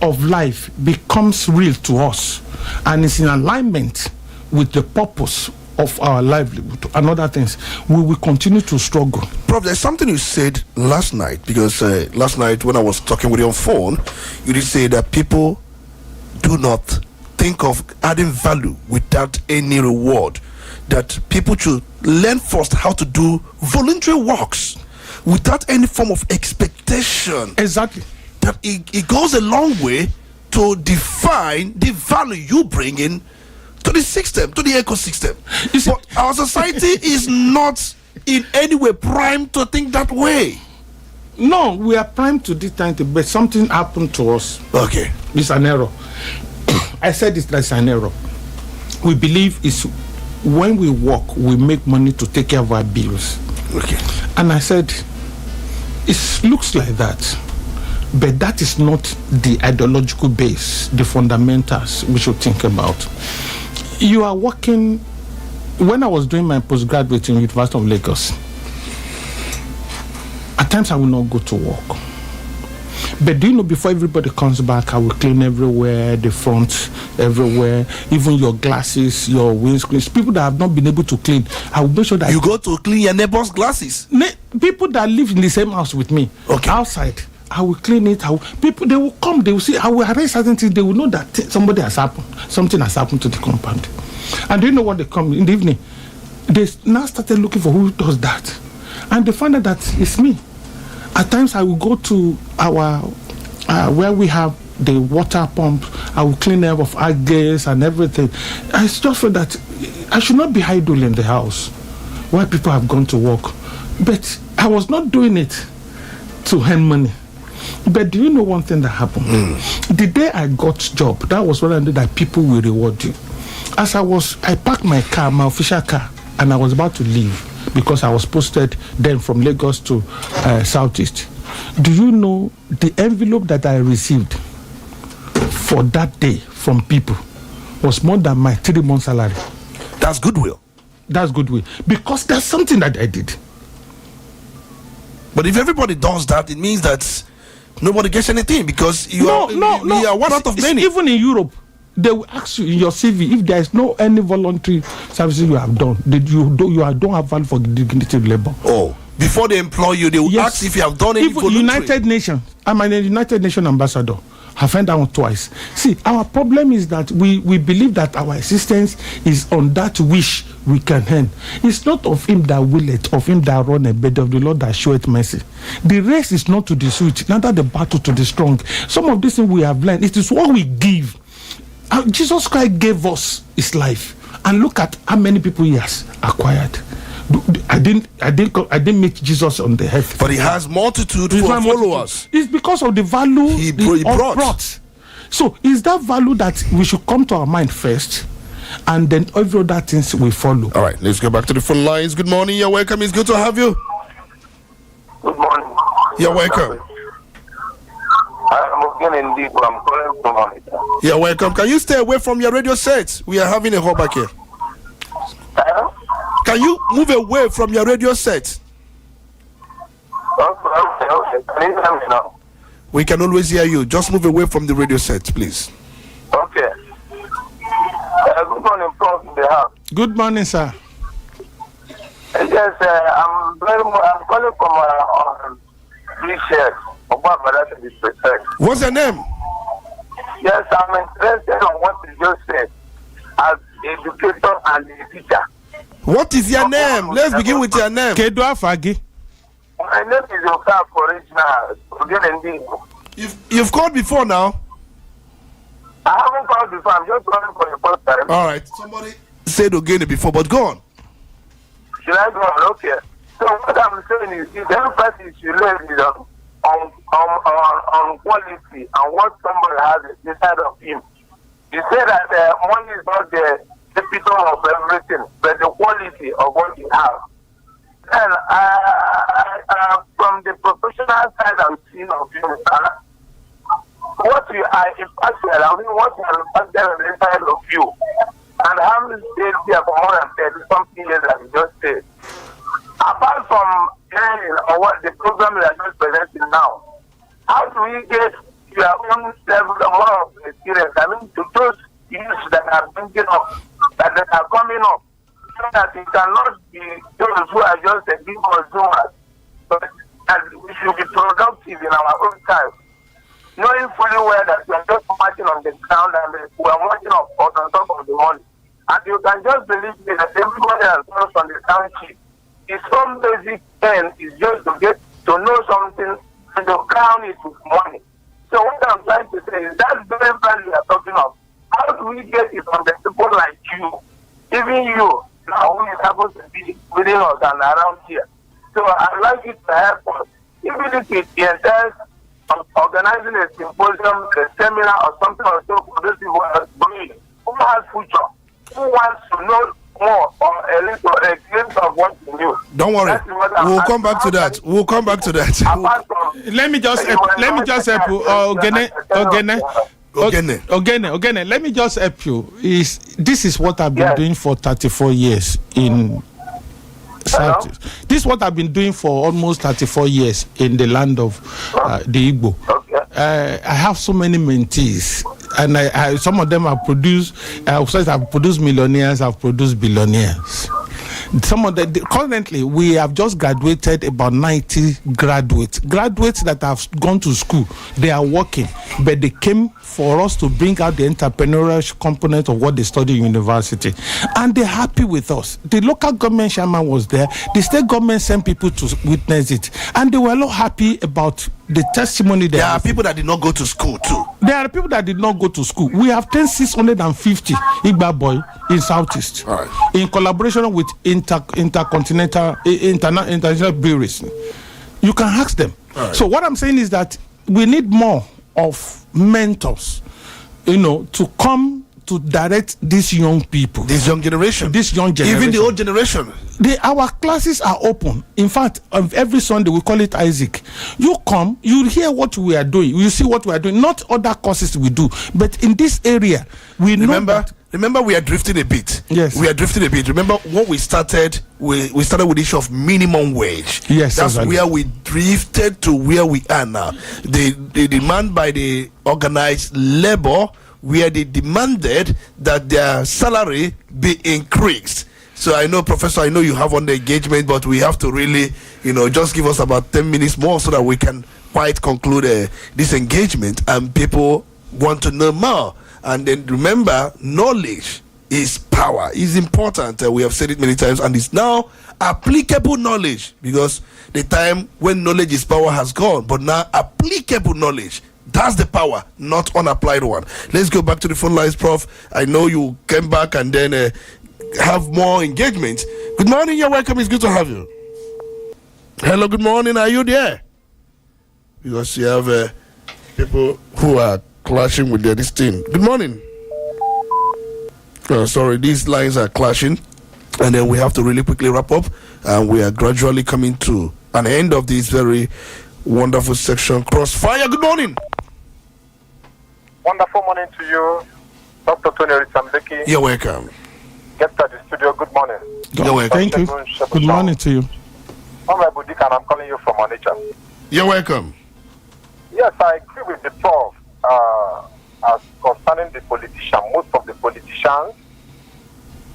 of life becomes real to us and is in alignment with the purpose of our livelihood and other things, we will continue to struggle. Prof, there's something you said last night, because last night when I was talking with you on phone, you did say that people do not think of adding value without any reward, that people should learn first how to do voluntary works without any form of expectation. Exactly. That it goes a long way to define the value you bring in to the system, to the ecosystem. But our society is not in any way primed to think that way. No, we are primed to this time, but something happened to us. Okay. It's an error. I said it's an error. We believe it's when we work, we make money to take care of our bills. Okay. And I said, it looks like that. But that is not the ideological base, the fundamentals we should think about. You are working. When I was doing my postgraduate in University of Lagos, at times I will not go to work. But do you know, before everybody comes back, I will clean everywhere, the front, everywhere, even your glasses, your windscreens. People that have not been able to clean, I will make sure that you go to clean your neighbor's glasses. People that live in the same house with me, okay, outside, I will clean it. People, they will come, they will see, I will arrange certain things, they will know that something has happened to the compound. And do you know what they come in the evening? They now started looking for who does that. And they find out that it's me. At times I will go to our, where we have the water pump. I will clean up of our gas and everything. I just feel that I should not be idle in the house while people have gone to work. But I was not doing it to earn money. But do you know one thing that happened? The day I got job, that was when I knew that people will reward you. As I parked my car, my official car, and I was about to leave because I was posted then from Lagos to Southeast. Do you know the envelope that I received for that day from people was more than my 3 months salary? That's goodwill. That's goodwill. Because that's something that I did. But if everybody does that, it means that nobody gets anything because you are one out of many. Even in Europe, they will ask you in your CV if there is no any voluntary services you have done. That don't have value for dignity labor. Oh, before they employ you, they will ask if you have done any voluntary. United Nations. I'm a United Nations ambassador. I've heard that one twice. See, our problem is that we believe that our existence is on that wish we can earn. It's not of him that willeth, of him that runneth, but of the Lord that showeth mercy. The race is not to the swift, neither the battle to the strong. Some of these things we have learned, it is what we give. Jesus Christ gave us his life, and look at how many people he has acquired. I didn't meet Jesus on the earth, but he has multitude for followers. It's because of the value he brought. So is that value that we should come to our mind first, and then every other things will follow. All right, let's go back to the phone lines. Good morning, you're welcome. It's good to have you. Good morning. You're welcome. I'm calling from Onitsha. You're welcome. Can you stay away from your radio set? We are having a hall back here. Can you move away from your radio set? Okay. Can you hear me now? We can always hear you. Just move away from the radio set, please. Okay. Good morning, Prof. in the house. Good morning, sir. Yes, I'm calling from T-shirt. To be precise. What's your name? Yes, I'm interested in what you just said as educator and a teacher. What is your name? Let's begin with your name. Kedua Fagi. My name is Okaf Original. You've called before now? I haven't called before. I'm just calling for the first time. All right. Somebody said Ogene before, but go on. Should I go on? Okay. So what I'm saying is the emphasis you lay is on quality and what somebody has inside of him. You say that money is not the epitome of everything, but the quality of what you have. And from the professional side, I'm seeing of you, what you are impacted, what you are impacted on the inside of you, and how many stayed here for more than 30 something years, as you just said. Apart from hearing or what the program that is presenting now, how do we get your own level of experience? I mean, to those youths that are thinking of, that are coming up, so that it cannot be those who are just a big consumers, but that we should be productive in our own time, knowing fully well that we are just marching on the ground and we are marching on top of the money. And you can just believe me that everybody that comes on the township, his own basic end is just to get to know something and to crown it with money. So what I'm trying to say is that very value we are talking of. How do we get it from the people like you, even you, now who is supposed to be within us and around here? So I'd like you to help us, even if it entails organizing a symposium, a seminar, or something or so for those people who are doing, who has future, who wants to know more or a little a glimpse of what you knew. Don't worry. We'll come back to that. Let me just help you. Ogene. Let me just help you. This is what I've been doing for 34 years in South. This is what I've been doing for almost 34 years in the land of the Igbo. I have so many mentees, and I some of them have produced. I've produced millionaires. I've produced billionaires. Some of the currently we have just graduated about 90 graduates that have gone to school. They are working, but they came for us to bring out the entrepreneurial component of what they study in university, and they're happy with us. The local government chairman was there. The state government sent people to witness it, and they were a lot happy about the testimony there are people that did not go to school too. There are people that did not go to school. We have 10,650 Igba boy in Southeast, Right. in collaboration with international breweries. You can ask them. Right. So what I'm saying is that we need more of mentors, to come to direct these young people, This young generation, even the old generation. Our classes are open. In fact, every Sunday we call it Isaac. You come, you hear what we are doing, you see what we are doing. Not other courses we do, but in this area, we know that. Remember, we are drifting a bit. Yes, we are drifting a bit. Remember when we started? We started with the issue of minimum wage. Yes, that's exactly. where we drifted to where we are now. The demand by the organized labor, where they demanded that their salary be increased. So I know, Professor, I know you have on the engagement, but we have to really, just give us about 10 minutes more so that we can quite conclude this engagement, and people want to know more. And then remember, knowledge is power. It's important. We have said it many times, and it's now applicable knowledge, because the time when knowledge is power has gone, but now applicable knowledge. That's the power, not unapplied one. Let's go back to the phone lines, Prof. I know you came back and then have more engagement. Good morning, you're welcome. It's good to have you. Hello, good morning. Are you there? Because you have people who are clashing with this thing. Good morning. Sorry, these lines are clashing, and then we have to really quickly wrap up, and we are gradually coming to an end of this very wonderful section. Crossfire, good morning. Wonderful morning to you, Dr. Tony Ritambeki. You're welcome. Get to the studio. Good morning. You're welcome. Thank you. Good morning to you. Honorable Dick, and I'm calling you from Onitsha. You're welcome. Yes, I agree with the prof as concerning the politician. Most of the politicians,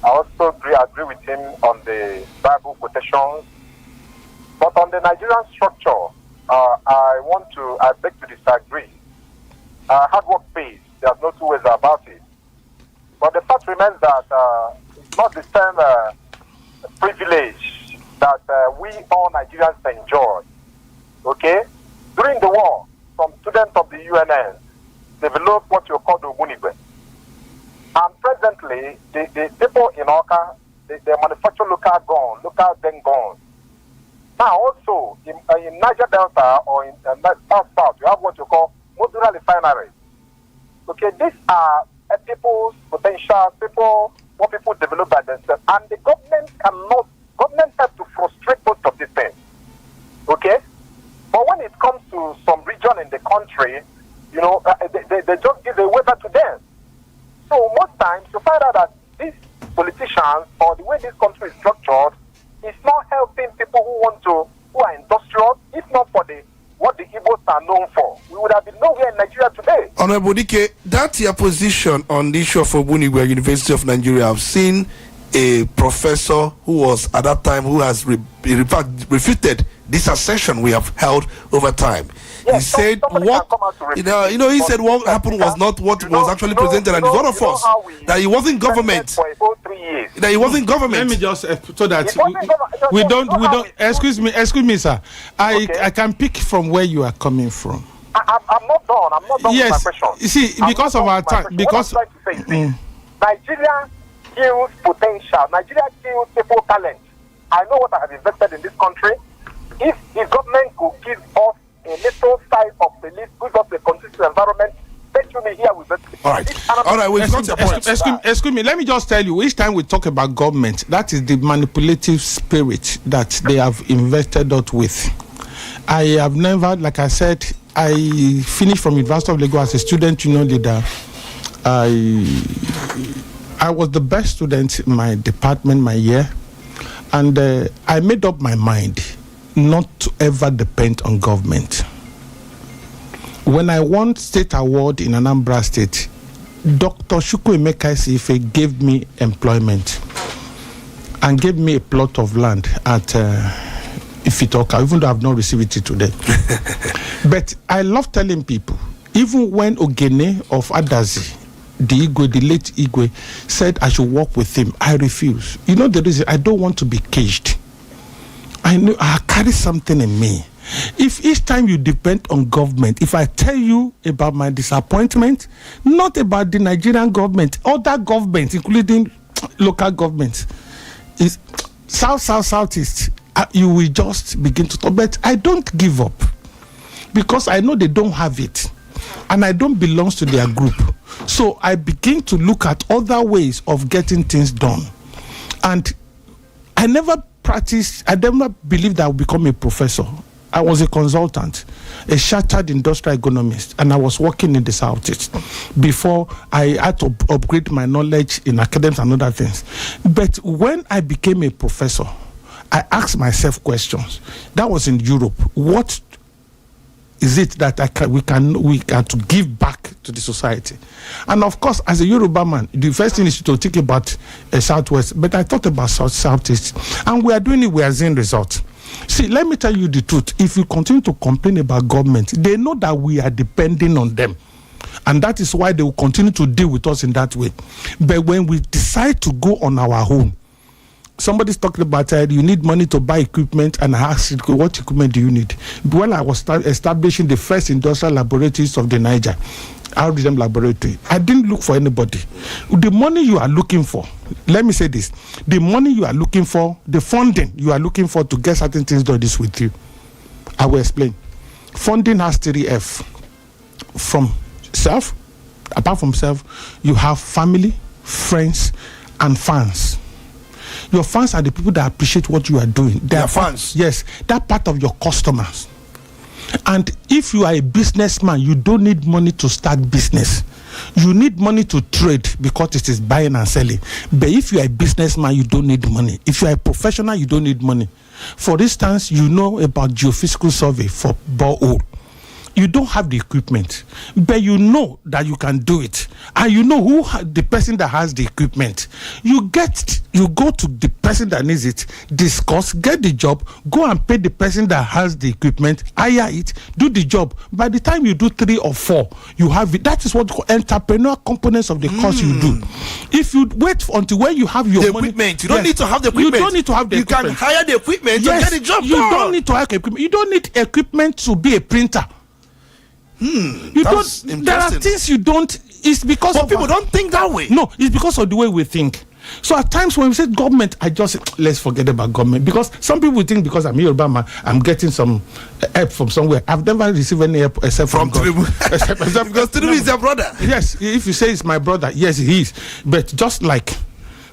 I also agree with him on the Bible quotations. But on the Nigerian structure, I beg to disagree. Hard work pays. There's no two ways about it. But the fact remains that it's not the same privilege that we all Nigerians enjoy. Okay? During the war, some students of the UNN developed what you call the Ogunigwe. And presently, the people in Oka, they manufacture local den guns. Now also, in Niger Delta or in South, you have what you call modular refineries. Okay, these are people's potential, what people develop by themselves. And the government has to frustrate most of these things. Okay? But when it comes to some region in the country, they just give a waiver to them. So most times you find out that these politicians, or the way this country is structured, is not helping people who are industrial, if not for what the Igbos are known for. We would have been nowhere in Nigeria today. Honorable Dike, that's your position on the issue of Obunigwe University of Nigeria. I've seen a professor who was at that time, who has refuted this assertion we have held over time. Yes, he said he said what happened was not what was actually presented, and it's one of us that he wasn't government. That he wasn't government. Let me just so that we don't. Excuse me, sir. I can pick from where you are coming from. I'm not done. Yes. With my question. You see, because of our time, because what I'm trying to say is Nigeria kills potential. Nigeria kills people talent. I know what I have invested in this country. If the government could give us a little side of the list, give us a conducive environment, let me here with it. All right, we've got the point. Excuse me, let me just tell you, each time we talk about government, that is the manipulative spirit that they have invested us with. I have never, like I said, I finished from University of Lagos as a student union leader. I was the best student in my department my year, and I made up my mind not to ever depend on government. When I won state award in Anambra State, Dr. Chukwuemeka Isife gave me employment and gave me a plot of land at Ifitoka, even though I've not received it today. But I love telling people, even when Ogene of Adazi, the late Igwe, said I should work with him, I refuse. You know the reason? I don't want to be caged. I know I carry something in me. If each time you depend on government, if I tell you about my disappointment, not about the Nigerian government, other governments, including local governments, is southeast, you will just begin to talk. But I don't give up because I know they don't have it, and I don't belong to their group. So I begin to look at other ways of getting things done, and I never believed I would become a professor. I was a consultant, a chartered industrial economist, and I was working in the Southeast before I had to upgrade my knowledge in academics and other things. But when I became a professor, I asked myself questions. That was in Europe. What is it that we can to give back to the society? And of course, as a Yoruba man, the first thing is to think about Southwest, but I thought about Southeast, and we are doing it. We are seeing results. See, let me tell you the truth. If you continue to complain about government, they know that we are depending on them. And that is why they will continue to deal with us in that way. But when we decide to go on our own, somebody's talking about you need money to buy equipment, and I asked, what equipment do you need? When I was establishing the first industrial laboratories of the Niger, RDM laboratory, I didn't look for anybody. The money you are looking for, let me say this, the money you are looking for, the funding you are looking for to get certain things done is with you. I will explain. Funding has 3F. From self, apart from self, you have family, friends, and fans. Your fans are the people that appreciate what you are doing. They are fans. Yes, that part of your customers. And if you are a businessman, you don't need money to start business. You need money to trade because it is buying and selling. But if you are a businessman, you don't need money. If you are a professional, you don't need money. For instance, you know about geophysical survey for borehole. You don't have the equipment, but you know that you can do it, and you know the person that has the equipment. You go to the person that needs it, discuss, get the job, go and pay the person that has the equipment, hire it, do the job. By the time you do 3 or 4, you have it. That is what entrepreneurial components of the course you do. If you wait until when you have your money, equipment, you don't need to have the equipment. You don't need to have the equipment. You can hire the equipment to get the job done. You don't need to have equipment. You don't need equipment to be a printer. You don't. There are things you don't. It's because but people don't think that way. No, it's because of the way we think. So at times when we say government, I just say, let's forget about government, because some people think because I'm Yoruba man, I'm getting some help from somewhere. I've never received any help except from God. except because Tinubu is your brother. Yes, if you say it's my brother, yes, he is. But just like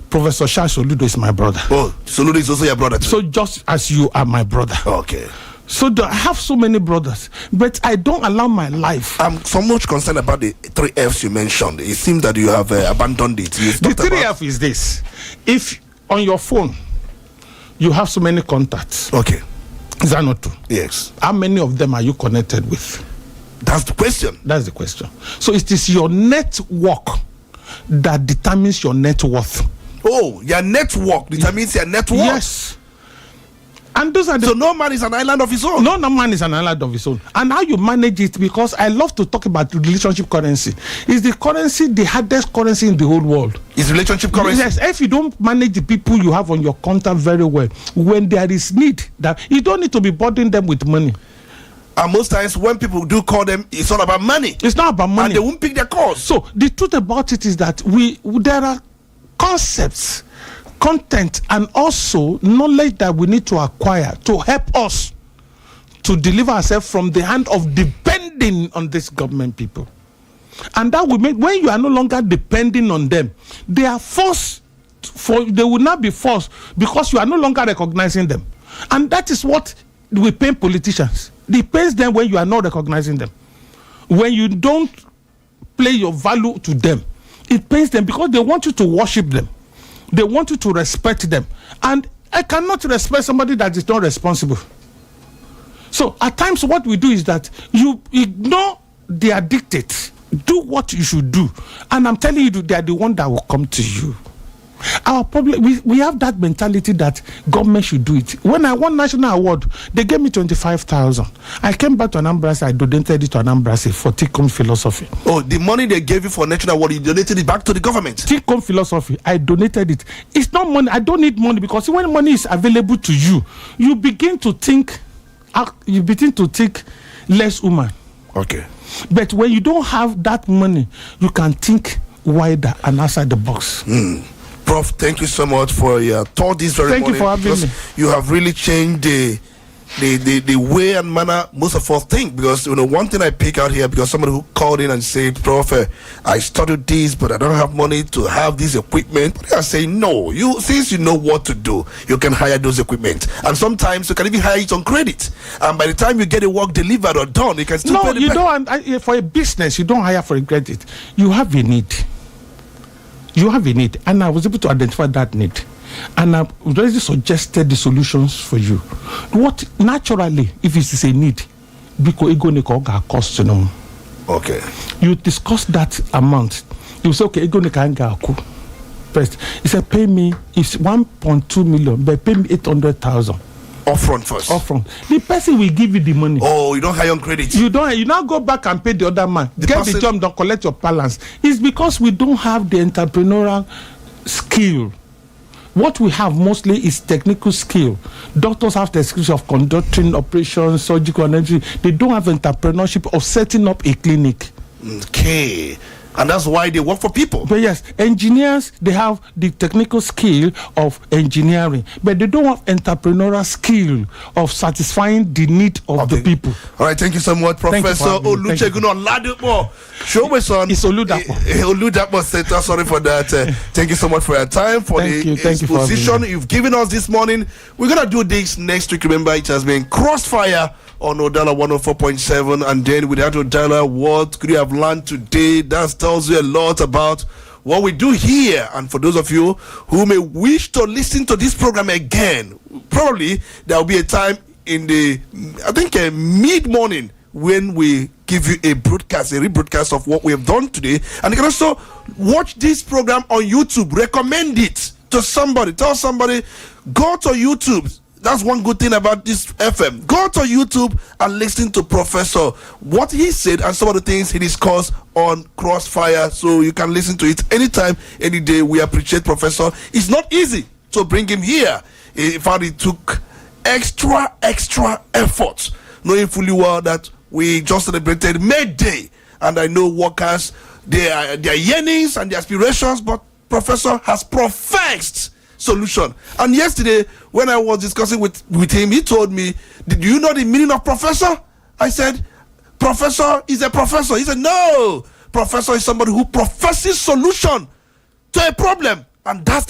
Professor Shah Soludo is my brother. Oh, Soludo is also your brother too. So just as you are my brother. Okay. So I have so many brothers, but I don't allow my life. I'm so much concerned about the 3 Fs you mentioned. It seems that you have abandoned it. The 3F is this. If on your phone, you have so many contacts. Okay. Is that not true? Yes. How many of them are you connected with? That's the question. That's the question. So it is your network that determines your net worth. Oh, your network determines your net worth? Yes. And those are so no man is an island of his own. No man is an island of his own. And how you manage it, because I love to talk about relationship currency. Is the currency the hardest currency in the whole world? Is relationship currency? Yes. If you don't manage the people you have on your contact very well, when there is need, that you don't need to be burdening them with money. And most times when people do call them, it's all about money. It's not about money. And they won't pick their calls. So the truth about it is that there are concepts, content, and also knowledge that we need to acquire to help us to deliver ourselves from the hand of depending on these government people. And that will make, when you are no longer depending on them, they are forced they will not be forced because you are no longer recognizing them. And that is what we pay politicians. It pays them when you are not recognizing them. When you don't play your value to them, it pays them because they want you to worship them. They want you to respect them. And I cannot respect somebody that is not responsible. So at times what we do is that you ignore their dictates. Do what you should do. And I'm telling you, they are the one that will come to you. Our problem, we have that mentality that government should do it. When I won national award, they gave me 25,000. I came back to Anambra, I donated it to Anambra for take-home philosophy. Oh, the money they gave you for national award, you donated it back to the government? Take-home philosophy, I donated it. It's not money. I don't need money, because when money is available to you, you begin to think you begin to think less human. Okay. But when you don't have that money, you can think wider and outside the box. Prof, thank you so much for your thought this very morning. Thank you for having me. You have really changed the way and manner most of us think, because one thing I pick out here, because somebody who called in and said, Prof, I studied this but I don't have money to have this equipment. But I say, no, since you know what to do, you can hire those equipment, and sometimes you can even hire it on credit, and by the time you get the work delivered or done, you can still pay the you don't. For a business, you don't hire for a credit. You have a need. You have a need, and I was able to identify that need. And I've already suggested the solutions for you. What naturally, if it is a need, because cost, Okay. You discuss that amount. You say, okay, first. He said, pay me. It's 1.2 million, but pay me 800,000. Upfront first. Upfront. The person will give you the money. Oh, you don't hire on credit. You don't. You now go back and pay the other man. Get the job, don't collect your balance. It's because we don't have the entrepreneurial skill. What we have mostly is technical skill. Doctors have the skills of conducting operations, surgical and everything. They don't have entrepreneurship of setting up a clinic. Okay. And that's why they work for people. But yes, engineers, they have the technical skill of engineering, but they don't have entrepreneurial skill of satisfying the need of the people. All right, thank you so much, Professor Olusegun Oladipo. Show me son. It's Oludapo Center. Sorry for that. Thank you so much for your time, for the exposition you've given us this morning. We're going to do this next week. Remember, it has been Crossfire on Udala 104.7, and then without Udala, what could you have learned today? That tells you a lot about what we do here. And for those of you who may wish to listen to this program again, probably there will be a time in the, I think, mid-morning when we give you a rebroadcast of what we have done today. And you can also watch this program on YouTube. Recommend it to somebody. Tell somebody, go to YouTube. That's one good thing about this FM. Go to YouTube and listen to Professor, what he said and some of the things he discussed on Crossfire, so you can listen to it anytime, any day. We appreciate Professor. It's not easy to bring him here. In fact, it took extra effort, knowing fully well that we just celebrated May Day, and I know workers, their yearnings and their aspirations, but Professor has professed solution. And yesterday, when I was discussing with him, he told me, "Do you know the meaning of professor?" I said, "Professor is a professor." He said, "No, professor is somebody who professes solution to a problem," and that's